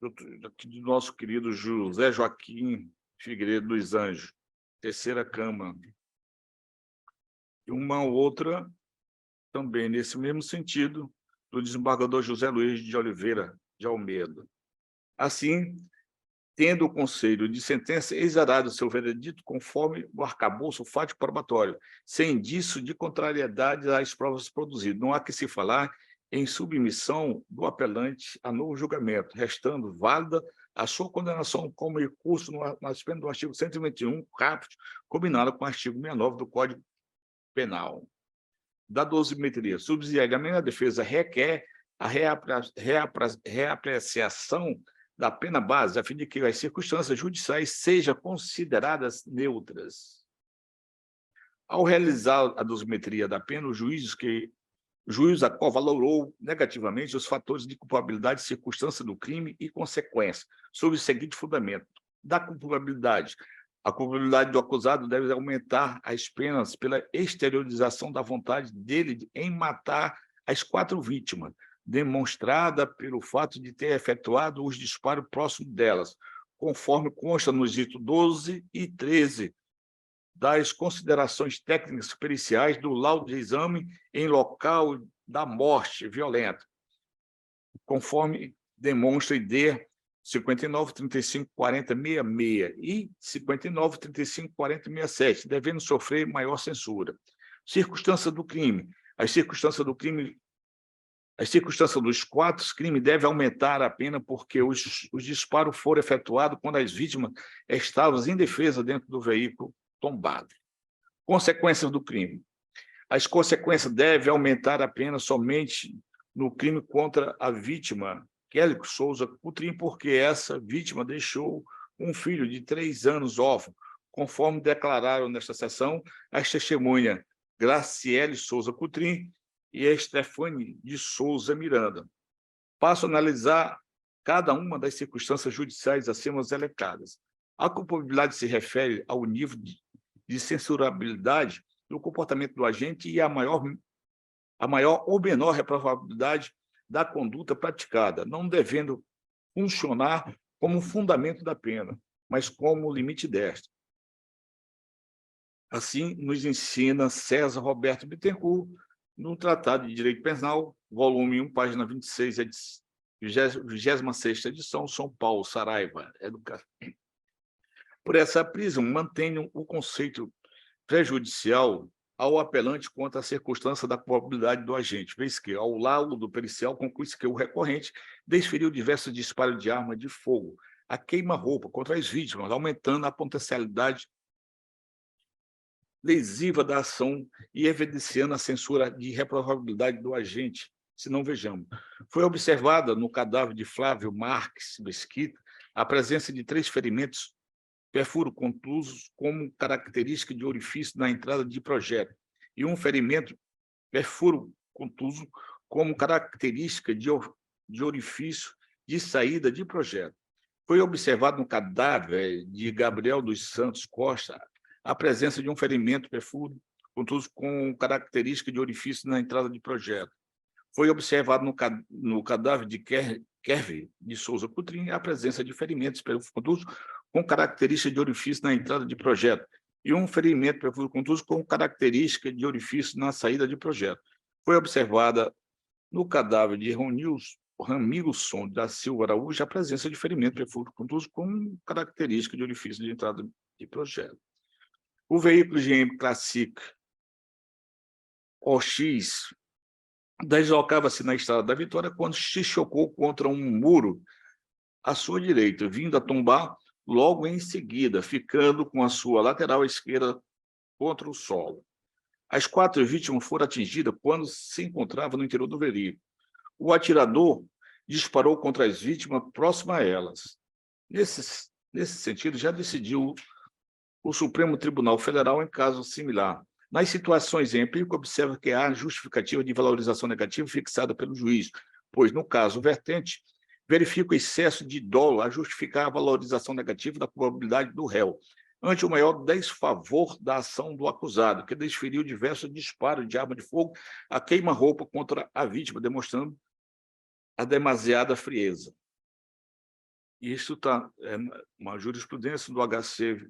do nosso querido José Joaquim Figueiredo dos Anjos, terceira Câmara. E uma outra, também nesse mesmo sentido, do desembargador José Luiz de Oliveira de Almeida. Assim, tendo o Conselho de Sentença exarado seu veredito conforme o arcabouço fático probatório, sem indício de contrariedade às provas produzidas. Não há que se falar em submissão do apelante a novo julgamento, restando válida a sua condenação como recurso nas penas do artigo 121, caput, combinado com o artigo 69 do Código Penal. da dosimetria. Subsidiariamente, a defesa requer a reapreciação da pena base, a fim de que as circunstâncias judiciais sejam consideradas neutras. Ao realizar a dosimetria da pena, o juiz valorou negativamente os fatores de culpabilidade, circunstância do crime e consequência, sob o seguinte fundamento: da culpabilidade. A culpabilidade do acusado deve aumentar as penas pela exteriorização da vontade dele em matar as 4 vítimas, demonstrada pelo fato de ter efetuado os disparos próximos delas, conforme consta nos incisos 12 e 13 das considerações técnicas periciais do laudo de exame em local da morte violenta, conforme demonstra ID 59, 35, 40, 66 e 59, 35, 40, 67, devendo sofrer maior censura. Circunstância do crime. As circunstâncias dos 4 crimes devem aumentar a pena porque os disparos foram efetuados quando as vítimas estavam indefesas dentro do veículo tombado. Consequências do crime. As consequências devem aumentar a pena somente no crime contra a vítima, Kelly Souza Coutrin, porque essa vítima deixou um filho de 3 anos órfão, conforme declararam nesta sessão as testemunhas Graciele Souza Coutrin e Estefane de Souza Miranda. Passo a analisar cada uma das circunstâncias judiciais acima elencadas. A culpabilidade se refere ao nível de censurabilidade do comportamento do agente e a maior ou menor reprovabilidade da conduta praticada, não devendo funcionar como fundamento da pena, mas como limite desta. Assim, nos ensina César Roberto Bittencourt, no Tratado de Direito Penal, volume 1, página 26, 26ª edição, São Paulo, Saraiva, Educação. Por essa prisão, mantenham o conceito prejudicial ao apelante quanto à circunstância da culpabilidade do agente, vez que, ao laudo pericial, conclui-se que o recorrente desferiu diversos disparos de arma de fogo, a queima-roupa contra as vítimas, aumentando a potencialidade lesiva da ação e evidenciando a censura de reprovabilidade do agente, se não vejamos. Foi observada no cadáver de Flávio Marques Mesquita a presença de 3 ferimentos perfuro contusos como característica de orifício na entrada de projeto, e um ferimento perfuro contuso como característica de orifício de saída de projeto. Foi observado no cadáver de Gabriel dos Santos Costa a presença de um ferimento perfuro contuso com característica de orifício na entrada de projeto. Foi observado no cadáver de Kervin de Souza Coutrin a presença de ferimentos perfuro contuso com característica de orifício na entrada de projeto, e um ferimento perfuro contuso com característica de orifício na saída de projeto. Foi observada no cadáver de Ramilson da Silva Araújo a presença de ferimento perfuro contuso com característica de orifício de entrada de projeto. O veículo GM Classic OX deslocava-se na Estrada da Vitória quando se chocou contra um muro à sua direita, vindo a tombar logo em seguida, ficando com a sua lateral esquerda contra o solo. As 4 vítimas foram atingidas quando se encontravam no interior do veículo. O atirador disparou contra as vítimas próximas a elas. Nesse sentido, já decidiu o Supremo Tribunal Federal em caso similar. Nas situações empíricas, observa que há justificativa de valorização negativa fixada pelo juiz, pois, no caso vertente, verifica o excesso de dolo a justificar a valorização negativa da culpabilidade do réu, ante o maior desfavor da ação do acusado, que desferiu diversos disparos de arma de fogo a queima-roupa contra a vítima, demonstrando a demasiada frieza. Isso está uma jurisprudência do HC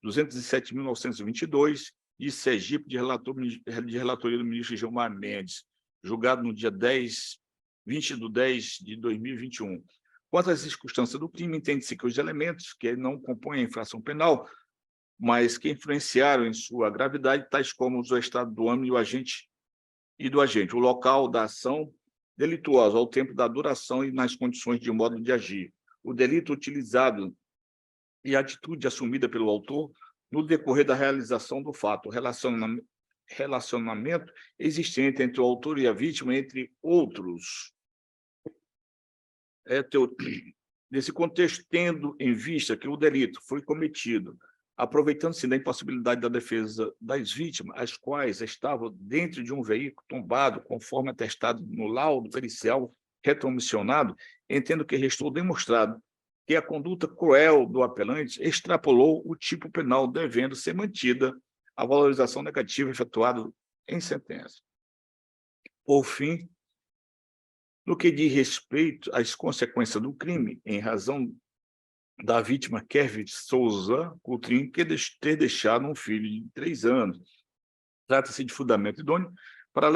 207.922, de Sergipe, de relatoria do ministro Gilmar Mendes, julgado no dia 20/10 de 2021. Quanto às circunstâncias do crime, entende-se que os elementos que não compõem a infração penal, mas que influenciaram em sua gravidade, tais como o estado do homem e do agente, o local da ação delituosa, ao tempo da duração e nas condições de modo de agir, o delito utilizado e a atitude assumida pelo autor no decorrer da realização do fato, relacionamento existente entre o autor e a vítima, entre outros. Nesse contexto, tendo em vista que o delito foi cometido aproveitando-se da impossibilidade da defesa das vítimas, as quais estavam dentro de um veículo tombado, conforme atestado no laudo pericial retromissionado, entendo que restou demonstrado que a conduta cruel do apelante extrapolou o tipo penal, devendo ser mantida a valorização negativa efetuada em sentença. Por fim, no que diz respeito às consequências do crime, em razão da vítima Kevin Souza Coutrin, que ter deixado um filho de 3 anos. Trata-se de fundamento idôneo para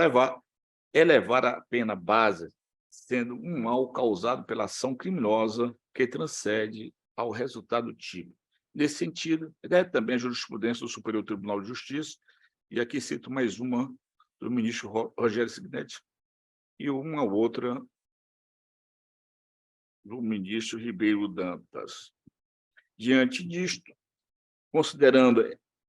elevar a pena base, sendo um mal causado pela ação criminosa que transcende ao resultado típico. Nesse sentido, é também a jurisprudência do Superior Tribunal de Justiça, e aqui cito mais uma do ministro Rogério Signetti e uma outra do ministro Ribeiro Dantas. Diante disto, considerando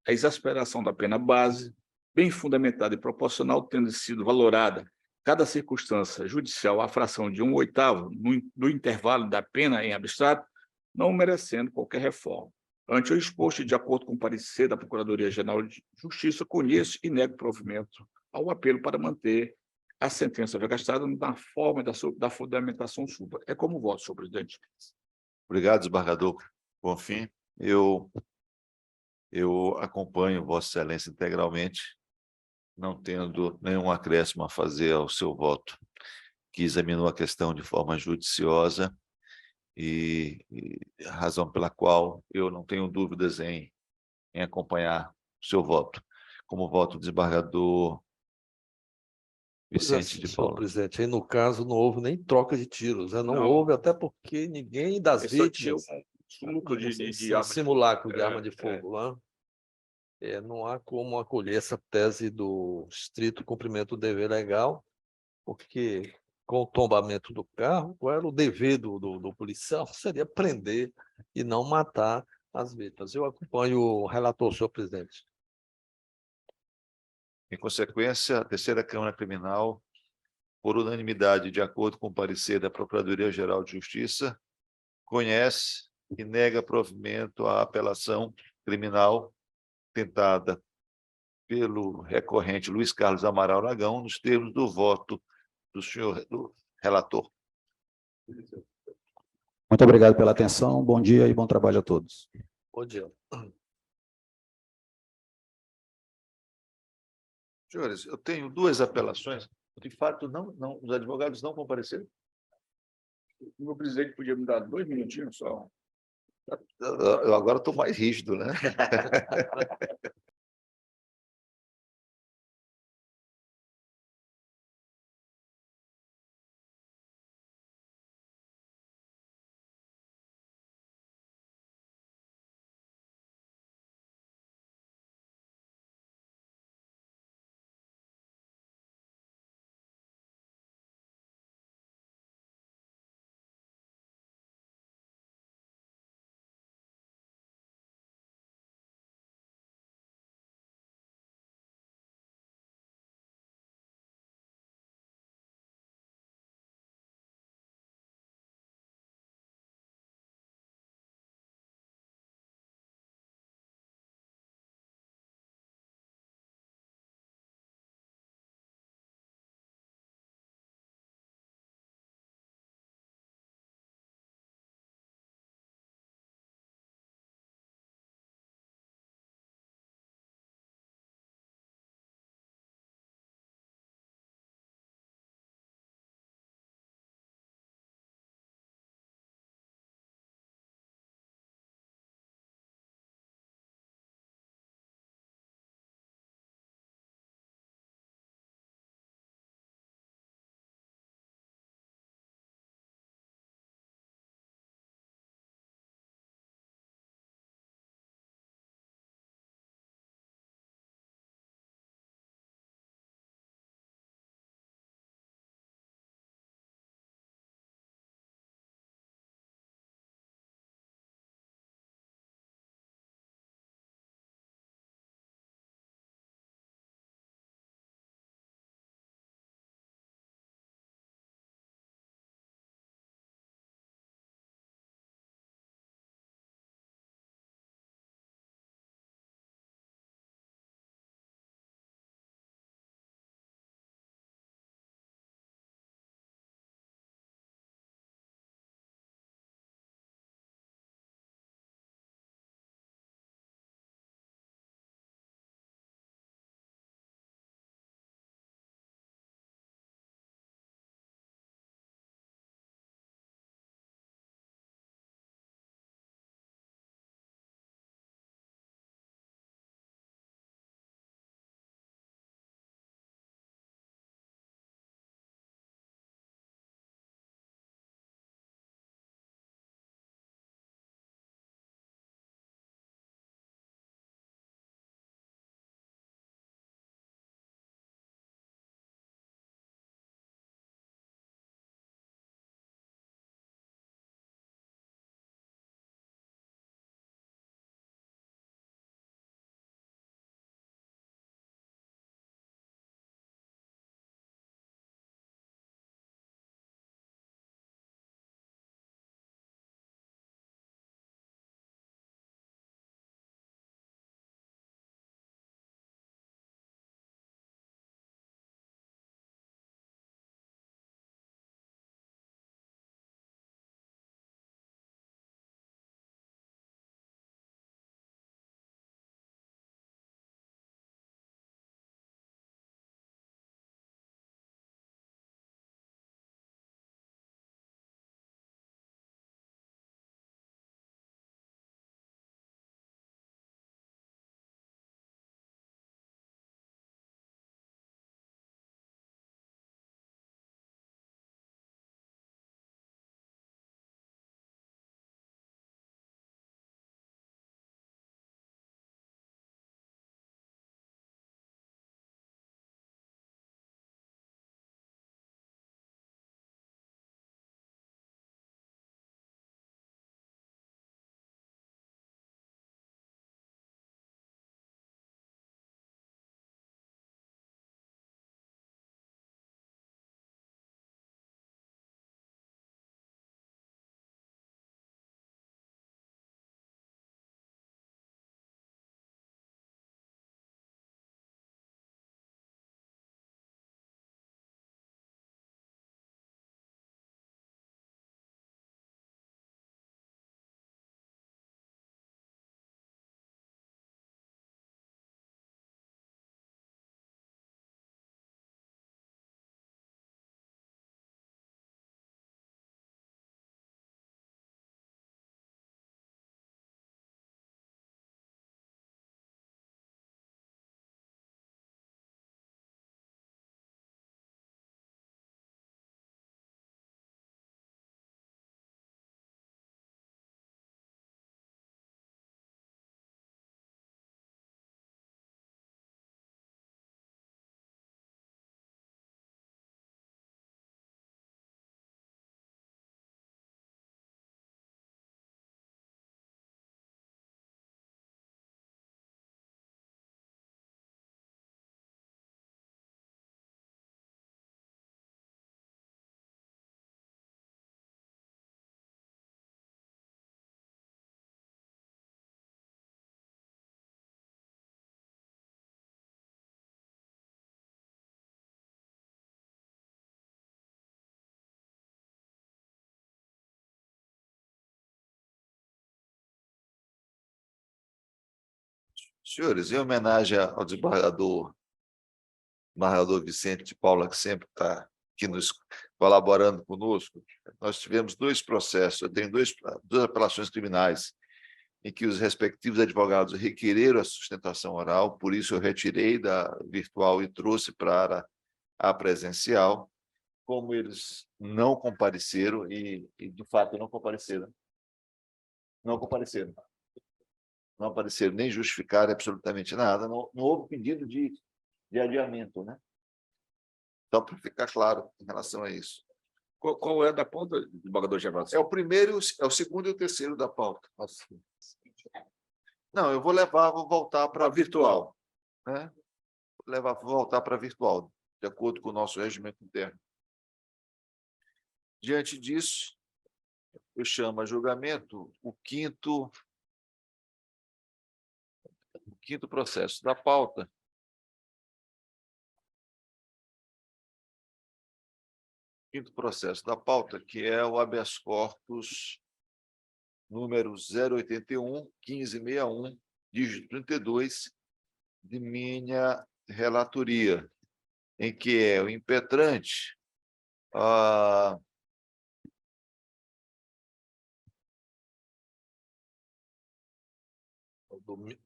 a exasperação da pena base, bem fundamentada e proporcional, tendo sido valorada cada circunstância judicial à fração de 1/8 no intervalo da pena em abstrato, não merecendo qualquer reforma. Ante o exposto, de acordo com o parecer da Procuradoria-Geral de Justiça, conheço e nego provimento ao apelo para manter a sentença regastada na forma da fundamentação supra. É como voto, senhor presidente. Obrigado, desembargador Bonfim. Eu acompanho Vossa Excelência integralmente, não tendo nenhum acréscimo a fazer ao seu voto, que examinou a questão de forma judiciosa e a razão pela qual eu não tenho dúvidas em acompanhar o seu voto. Como voto do desembargador Vicente de Senhor Paula. presidente, aí no caso não houve nem troca de tiros, né? Não Não. houve, até porque ninguém das Só tinha vítimas surto de sim, arma de simulacro de fogo. arma de fogo, né? Não há como acolher essa tese do estrito cumprimento do dever legal, porque com o tombamento do carro, qual era o dever do policial? Seria prender e não matar as vítimas. Eu acompanho o relator, senhor presidente. Em consequência, a terceira Câmara Criminal, por unanimidade, de acordo com o parecer da Procuradoria-Geral de Justiça, conhece e nega provimento à apelação criminal tentada pelo recorrente Luiz Carlos Amaral Aragão, nos termos do voto do relator. Muito obrigado pela atenção, bom dia e bom trabalho a todos. Bom dia. Senhores, eu tenho 2 apelações. De fato, os advogados não compareceram. O meu presidente podia me dar 2 minutinhos só. Eu agora estou mais rígido, né? Senhores, em homenagem ao desembargador Vicente de Paula, que sempre está aqui nos colaborando conosco, nós tivemos dois processos, eu tenho duas apelações criminais em que os respectivos advogados requereram a sustentação oral, por isso eu retirei da virtual e trouxe para a presencial. Como eles não compareceram, e de fato não compareceram, não apareceram, nem justificaram absolutamente nada, não houve pedido de adiamento, né? Só para ficar claro em relação a isso. Qual é da pauta, desembargador Gervásio? É o primeiro, é o segundo e o terceiro da pauta. Não, eu vou voltar para a virtual, né? Vou voltar para a virtual, de acordo com o nosso regimento interno. Diante disso, eu chamo a julgamento o quinto processo da pauta, que é o habeas corpus número 081-1561, dígito 32, de minha relatoria, em que é o impetrante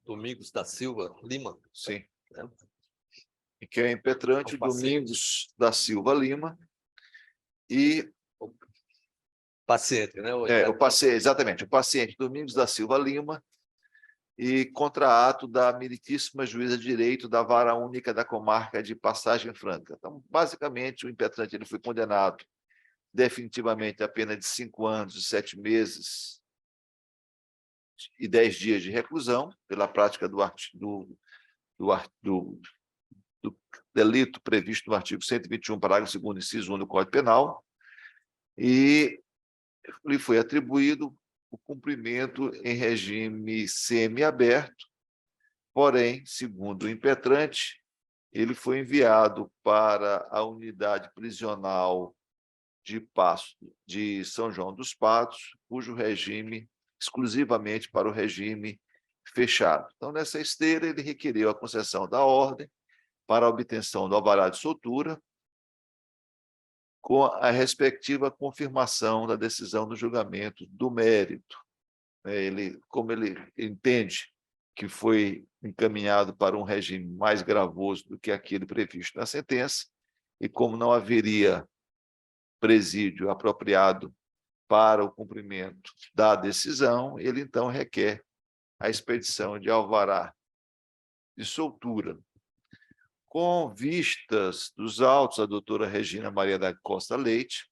Domingos da Silva Lima. sim, em que é o impetrante Domingos da Silva Lima e Paciente, né? o paciente, exatamente, o paciente Domingos da Silva Lima e contraato da meritíssima juíza de direito da Vara Única da Comarca de Passagem Franca. Então, basicamente, o impetrante ele foi condenado definitivamente a pena de 5 anos e 7 meses e 10 dias de reclusão pela prática do delito previsto no artigo 121, parágrafo 2º, inciso 1 do Código Penal, e lhe foi atribuído o cumprimento em regime semiaberto, porém, segundo o impetrante, ele foi enviado para a unidade prisional de São João dos Patos, cujo regime, exclusivamente para o regime fechado. Então, nessa esteira, ele requereu a concessão da ordem para a obtenção do alvará de soltura, com a respectiva confirmação da decisão do julgamento do mérito. Como ele entende que foi encaminhado para um regime mais gravoso do que aquele previsto na sentença, e como não haveria presídio apropriado para o cumprimento da decisão, ele então requer a expedição de alvará de soltura. Com vistas dos autos, a doutora Regina Maria da Costa Leite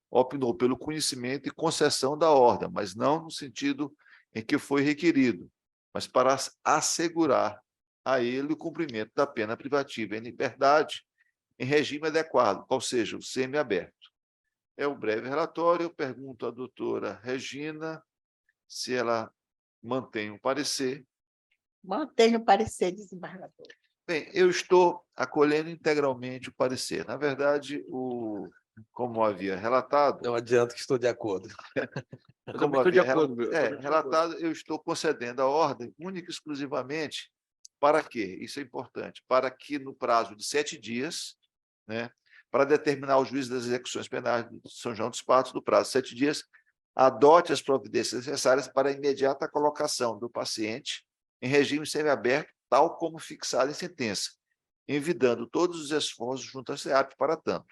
opinou pelo conhecimento e concessão da ordem, mas não no sentido em que foi requerido, mas para assegurar a ele o cumprimento da pena privativa em liberdade em regime adequado, ou seja, o semiaberto. É o breve relatório. Eu pergunto à doutora Regina se ela mantém o parecer. Mantenho o parecer, desembargador. Bem, eu estou acolhendo integralmente o parecer. Na verdade, como havia relatado... Eu adianto que estou de acordo. Como havia relatado, eu estou concedendo a ordem única e exclusivamente para quê? Isso é importante. Para que, no prazo de 7 dias, né, para determinar o juiz das execuções penais de São João dos Patos, do prazo de 7 dias, adote as providências necessárias para a imediata colocação do paciente em regime semiaberto, tal como fixado em sentença, envidando todos os esforços junto à SEAP para tanto.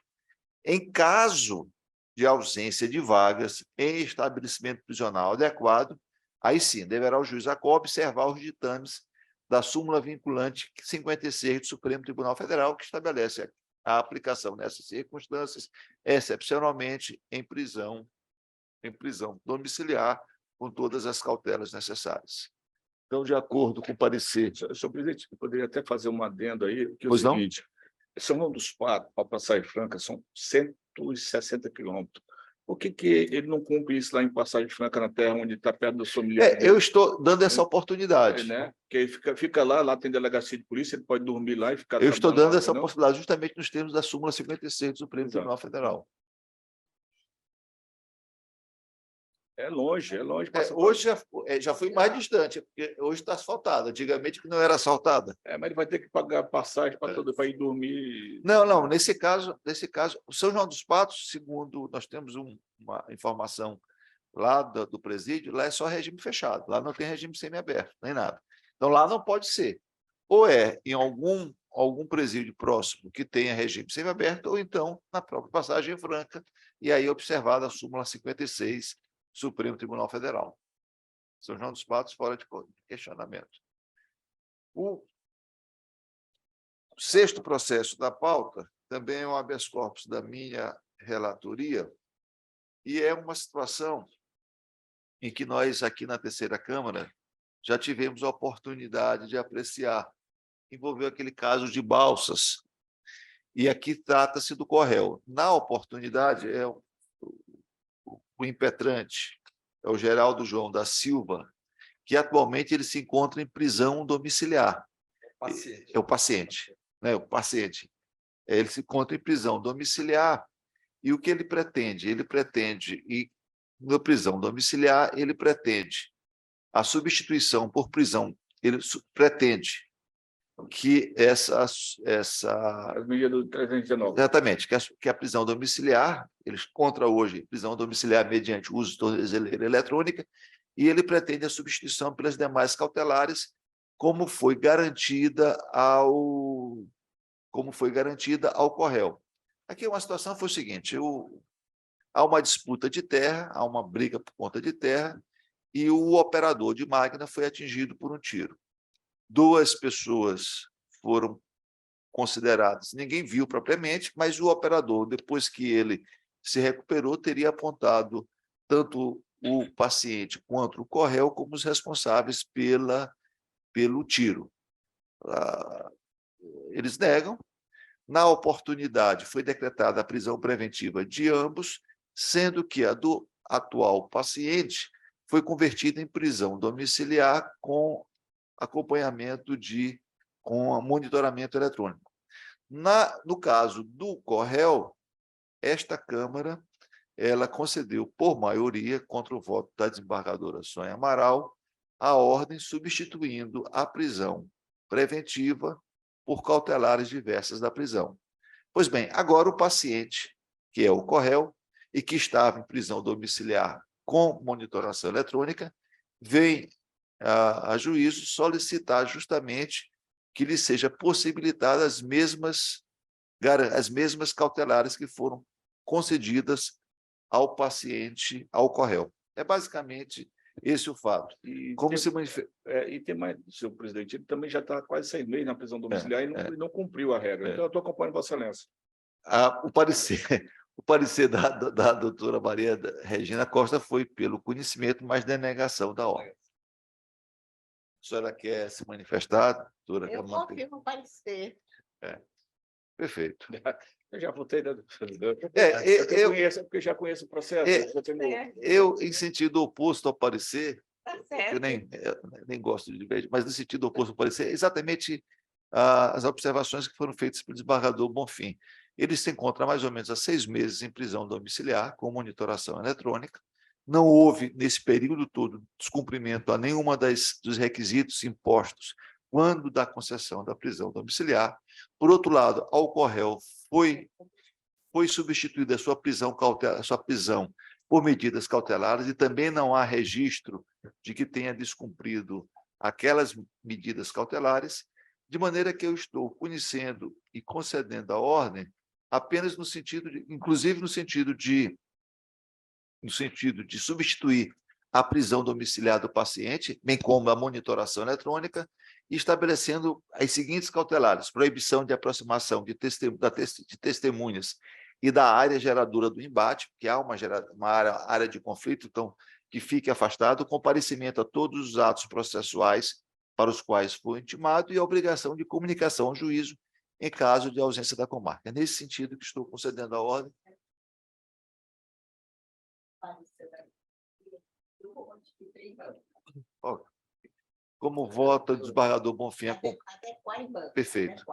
Em caso de ausência de vagas em estabelecimento prisional adequado, aí sim, deverá o juiz observar os ditames da súmula vinculante 56 do Supremo Tribunal Federal, que estabelece a aplicação nessas circunstâncias, excepcionalmente em prisão domiciliar, com todas as cautelas necessárias. Então, de acordo com o parecer... Senhor presidente, eu poderia até fazer um adendo aí, que é o Pois não? seguinte: São João dos Patos, para Passagem Franca, são 160 quilômetros. Por que ele não cumpre isso lá em Passagem Franca, na terra onde está perto da sua mulher? Eu estou dando essa oportunidade. Né? Porque ele fica lá tem delegacia de polícia, ele pode dormir lá e ficar... Eu estou dando lá, essa não? possibilidade justamente nos termos da súmula 56 do Supremo Exato. Tribunal Federal. É longe, é longe. passa por- Hoje já foi mais distante, porque hoje está asfaltada. Antigamente que não era asfaltada. mas ele vai ter que pagar passagem para ir dormir. Não, nesse caso, o São João dos Patos, segundo nós temos uma informação lá do presídio, lá é só regime fechado, lá não tem regime semiaberto, nem nada. Então, lá não pode ser. Ou é em algum presídio próximo que tenha regime semiaberto, ou então na própria Passagem Franca, e aí observada a súmula 56, Supremo Tribunal Federal. São João dos Patos, fora de questionamento. O sexto processo da pauta também é um habeas corpus da minha relatoria, e é uma situação em que nós, aqui na terceira Câmara, já tivemos a oportunidade de apreciar. Envolveu aquele caso de Balsas, e aqui trata-se do Corréu. Na oportunidade, o impetrante, é o Geraldo João da Silva, que atualmente ele se encontra em prisão domiciliar. É o paciente, né? O paciente. Ele se encontra em prisão domiciliar, e o que ele pretende? E na prisão domiciliar, ele pretende a substituição por prisão, ele pretende que As medidas do 319. exatamente, que a prisão domiciliar, eles contra hoje prisão domiciliar mediante uso de tornozeleira eletrônica, e ele pretende a substituição pelas demais cautelares, como foi garantida ao Corréu. Aqui uma situação foi o seguinte: há uma disputa de terra, há uma briga por conta de terra, e o operador de máquina foi atingido por um tiro. 2 pessoas foram consideradas, ninguém viu propriamente, mas o operador, depois que ele se recuperou, teria apontado tanto o paciente quanto o Corréu como os responsáveis pelo tiro. Eles negam. Na oportunidade, foi decretada a prisão preventiva de ambos, sendo que a do atual paciente foi convertida em prisão domiciliar com acompanhamento com monitoramento eletrônico. No caso do Corréu, esta Câmara ela concedeu, por maioria, contra o voto da desembargadora Sônia Amaral, a ordem substituindo a prisão preventiva por cautelares diversas da prisão. Pois bem, agora o paciente, que é o Corréu, e que estava em prisão domiciliar com monitoração eletrônica, vem a juízo solicitar justamente que lhe seja possibilitada as mesmas cautelares que foram concedidas ao paciente, ao Corréu. É basicamente esse o fato. E tem mais, senhor presidente, ele também já está quase 6 meses na prisão domiciliar e não cumpriu a regra. Então, eu estou acompanhando Vossa Excelência. O parecer da doutora Maria Regina Costa foi pelo conhecimento, mas denegação da ordem. A senhora quer se manifestar, doutora? Eu confirmo o parecer. Perfeito. Eu já votei. Porque já conheço o processo. Eu, em sentido oposto ao parecer, Tá eu certo. nem gosto de ver, mas no sentido oposto ao parecer, exatamente as observações que foram feitas pelo desembargador Bonfim. Ele se encontra há mais ou menos há 6 meses em prisão domiciliar, com monitoração eletrônica. Não houve, nesse período todo, descumprimento a nenhuma dos requisitos impostos quando da concessão da prisão domiciliar. Por outro lado, ao Corréu foi substituída a sua prisão por medidas cautelares, e também não há registro de que tenha descumprido aquelas medidas cautelares, de maneira que eu estou conhecendo e concedendo a ordem apenas no sentido inclusive no sentido de substituir a prisão domiciliar do paciente, bem como a monitoração eletrônica, e estabelecendo as seguintes cautelares: proibição de aproximação de testemunhas e da área geradora do embate, que há uma área de conflito, então, que fique afastado, comparecimento a todos os atos processuais para os quais foi intimado, e a obrigação de comunicação ao juízo em caso de ausência da comarca. É nesse sentido que estou concedendo a ordem. Como vota o desembargador Bonfim? Perfeito.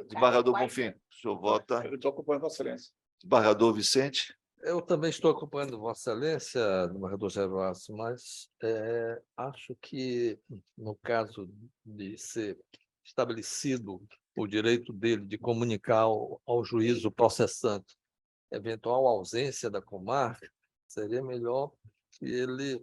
Desembargador Bonfim, o senhor vota. Eu estou acompanhando Vossa Excelência. Desembargador Vicente? Eu também estou acompanhando Vossa Excelência, desembargador Gervásio, mas acho que, no caso de ser estabelecido o direito dele de comunicar ao juízo processante eventual ausência da comarca, seria melhor que ele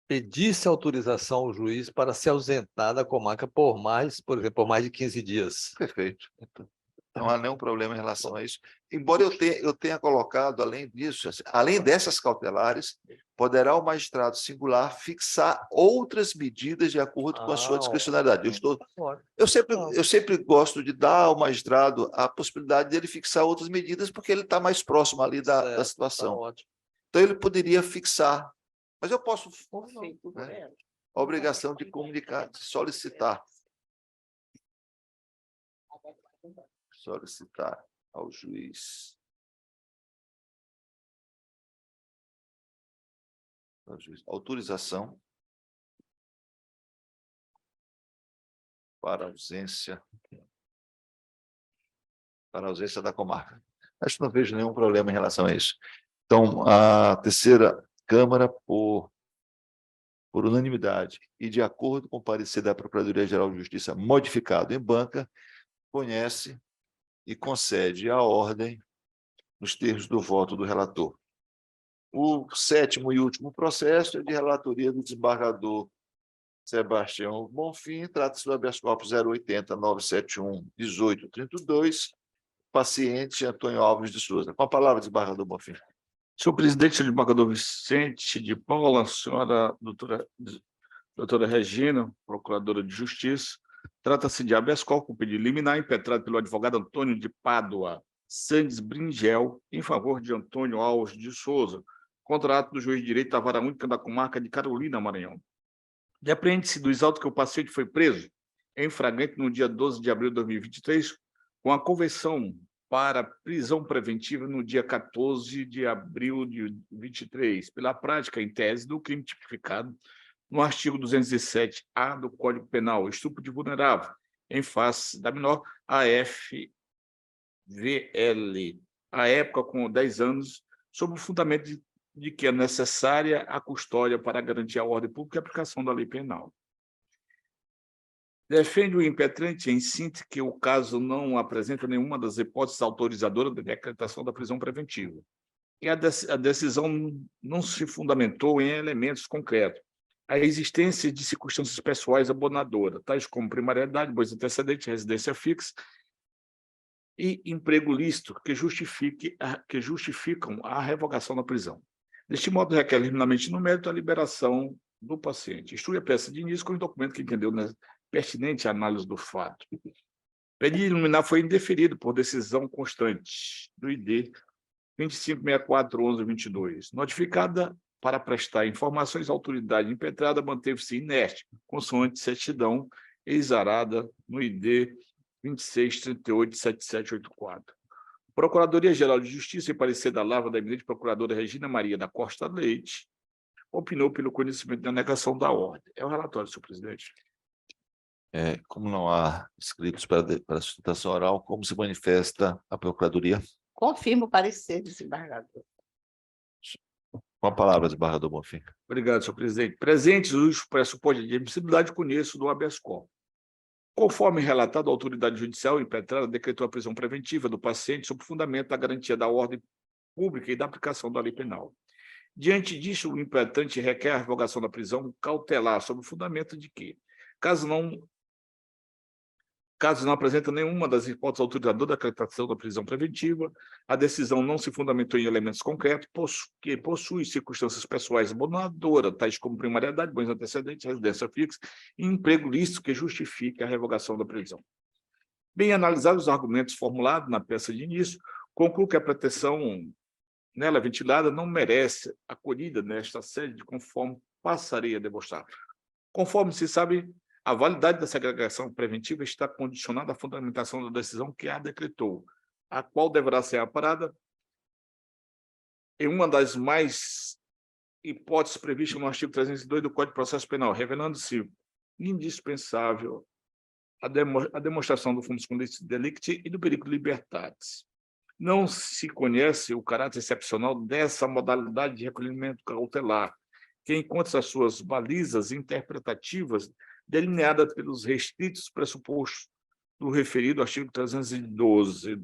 pedisse autorização ao juiz para se ausentar da comarca por mais, por exemplo, por mais de 15 dias. Perfeito. Então, não há nenhum problema em relação a isso. Embora eu tenha colocado, além disso, assim, além dessas cautelares, poderá o magistrado singular fixar outras medidas de acordo com a sua discricionalidade. Eu sempre gosto de dar ao magistrado a possibilidade de ele fixar outras medidas, porque ele está mais próximo ali da situação. Então, ele poderia fixar, mas eu posso, né, a obrigação de comunicar, de solicitar ao juiz. Autorização para ausência da comarca. Acho que não vejo nenhum problema em relação a isso. Então, a terceira Câmara, por unanimidade e de acordo com o parecer da Procuradoria-Geral de Justiça modificado em banca, conhece e concede a ordem nos termos do voto do relator. O sétimo e último processo é de relatoria do desembargador Sebastião Bonfim, trata-se do habeas corpus 080-971-1832, paciente Antônio Alves de Souza. Com a palavra, desembargador Bonfim. Senhor presidente, senhor desembargador Vicente de Paula, senhora doutora Regina, procuradora de Justiça, trata-se de habeas corpus pedido liminar impetrado pelo advogado Antônio de Pádua Sandes Bringel, em favor de Antônio Alves de Souza, contra ato do juiz de direito da Vara Única da Comarca de Carolina, Maranhão. Depreende-se dos autos que o paciente foi preso em flagrante no dia 12 de abril de 2023, com a conversão para prisão preventiva no dia 14 de abril de 2023, pela prática, em tese, do crime tipificado no artigo 207-A do Código Penal, estupro de vulnerável, em face da menor AFVL, à época com 10 anos, sob o fundamento de que é necessária a custódia para garantir a ordem pública e a aplicação da lei penal. Defende o impetrante, em síntese, que o caso não apresenta nenhuma das hipóteses autorizadoras da decretação da prisão preventiva. E a decisão não se fundamentou em elementos concretos. A existência de circunstâncias pessoais abonadoras, tais como primariedade, bons antecedentes, residência fixa e emprego lícito, que justificam a revogação da prisão. Deste modo, requer liminarmente no mérito a liberação do paciente. Instrui a peça de início com o documento que entendeu pertinente à análise do fato. Pedido liminar foi indeferido por decisão constante do ID 2564/11/22. Notificada para prestar informações, a autoridade impetrada manteve-se inerte, consoante certidão exarada no ID 2638/7784. Procuradoria-Geral de Justiça, em parecer da Lavra da eminente procuradora Regina Maria da Costa Leite, opinou pelo conhecimento da negação da ordem. É o relatório, senhor presidente. Como não há inscritos para sustentação oral, como se manifesta a Procuradoria? Confirmo o parecer, desembargador. Com a palavra, desembargador Bonfim. Obrigado, senhor presidente. Presentes os pressupostos de admissibilidade, conheço do habeas corpus. Conforme relatado, a autoridade judicial impetrada decretou a prisão preventiva do paciente sob fundamento da garantia da ordem pública e da aplicação da lei penal. Diante disso, o impetrante requer a revogação da prisão cautelar sob o fundamento de que, caso não apresenta nenhuma das hipóteses autorizadoras da decretação da prisão preventiva, a decisão não se fundamentou em elementos concretos, que possui circunstâncias pessoais abonadoras, tais como primariedade, bons antecedentes, residência fixa e emprego lícito que justifique a revogação da prisão. Bem analisados os argumentos formulados na peça de início, concluo que a pretensão nela ventilada não merece acolhida nesta sede, conforme passarei a demonstrar. Conforme se sabe, a validade da segregação preventiva está condicionada à fundamentação da decisão que a decretou, a qual deverá ser amparada em uma das mais hipóteses previstas no artigo 302 do Código de Processo Penal, revelando-se indispensável a demonstração do fundo delicti e do perigo libertatis. Não se conhece o caráter excepcional dessa modalidade de recolhimento cautelar, que encontra as suas balizas interpretativas delineadas pelos restritos pressupostos do referido artigo 312.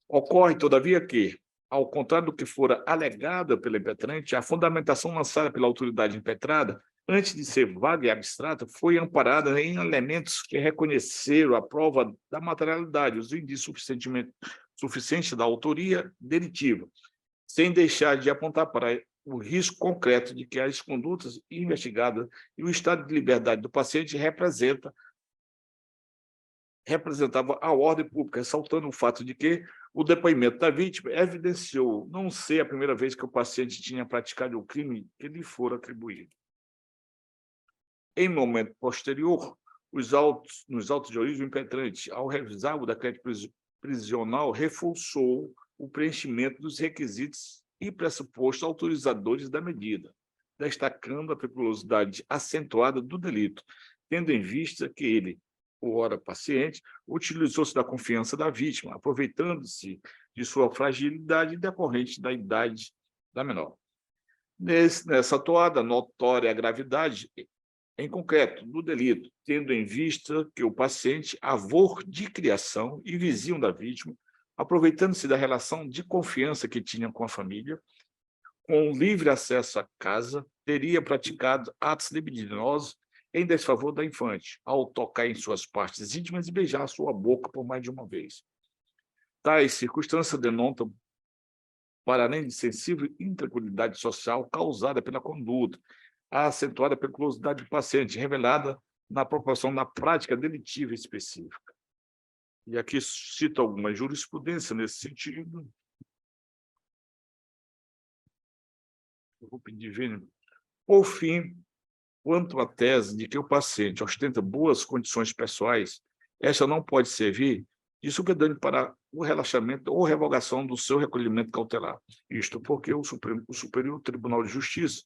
Ocorre, todavia, que, ao contrário do que fora alegada pela impetrante, a fundamentação lançada pela autoridade impetrada, antes de ser vaga e abstrata, foi amparada em elementos que reconheceram a prova da materialidade, os indícios suficientes da autoria delitiva, sem deixar de apontar para o risco concreto de que as condutas investigadas e o estado de liberdade do paciente representava a ordem pública, ressaltando o fato de que o depoimento da vítima evidenciou não ser a primeira vez que o paciente tinha praticado o crime que lhe fora atribuído. Em momento posterior, nos autos de origem impetrante, ao revisar o decreto prisional, reforçou o preenchimento dos requisitos e pressupostos autorizadores da medida, destacando a periculosidade acentuada do delito, tendo em vista que ele, o ora paciente, utilizou-se da confiança da vítima, aproveitando-se de sua fragilidade decorrente da idade da menor. Nessa atuada, notória a gravidade, em concreto, do delito, tendo em vista que o paciente, avô de criação e vizinho da vítima, aproveitando-se da relação de confiança que tinha com a família, com livre acesso à casa, teria praticado atos libidinosos em desfavor da infante, ao tocar em suas partes íntimas e beijar sua boca por mais de uma vez. Tais circunstâncias denotam, para além de sensível intranquilidade social causada pela conduta, a acentuada periculosidade do paciente, revelada na proporção da prática delitiva específica. E aqui cito alguma jurisprudência nesse sentido. Eu vou pedir vênia. Por fim, quanto à tese de que o paciente ostenta boas condições pessoais, esta não pode servir de supedâneo para o relaxamento ou revogação do seu recolhimento cautelar. Isto porque o Superior Tribunal de Justiça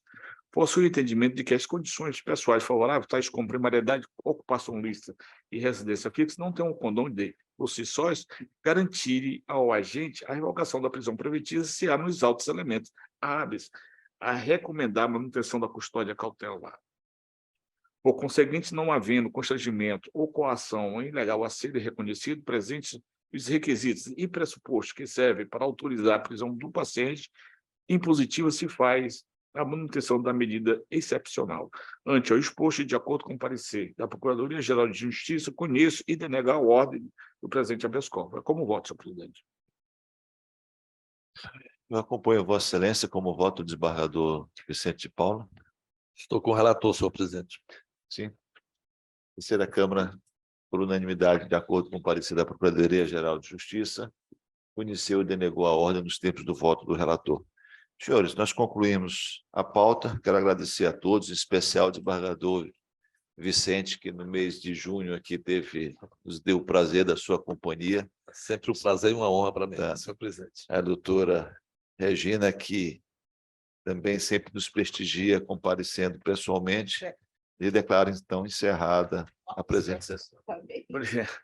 possui o entendimento de que as condições pessoais favoráveis, tais como primariedade, ocupação lícita e residência fixa, não têm o condão de, por si sós, garantir ao agente a revogação da prisão preventiva se há nos autos elementos hábeis a recomendar a manutenção da custódia cautelar. Por conseguinte, não havendo constrangimento ou coação ilegal a ser reconhecido, presentes os requisitos e pressupostos que servem para autorizar a prisão do paciente, impositiva se faz a manutenção da medida excepcional. Ante ao exposto, de acordo com o parecer da Procuradoria-Geral de Justiça, conheço e denegar a ordem do presente habeas corpus. Como voto, senhor presidente? Eu acompanho Vossa Excelência como voto do desembargador Vicente de Paula. Estou com o relator, senhor presidente. Sim. Terceira Câmara, por unanimidade, de acordo com o parecer da Procuradoria-Geral de Justiça, conheceu e denegou a ordem nos termos do voto do relator. Senhores, nós concluímos a pauta. Quero agradecer a todos, em especial ao desembargador Vicente, que no mês de junho aqui nos deu o prazer da sua companhia. É sempre um prazer e uma honra para mim, Tá. senhor presidente. A doutora Regina, que também sempre nos prestigia, comparecendo pessoalmente, e declaro, então, encerrada a presente sessão. Obrigado.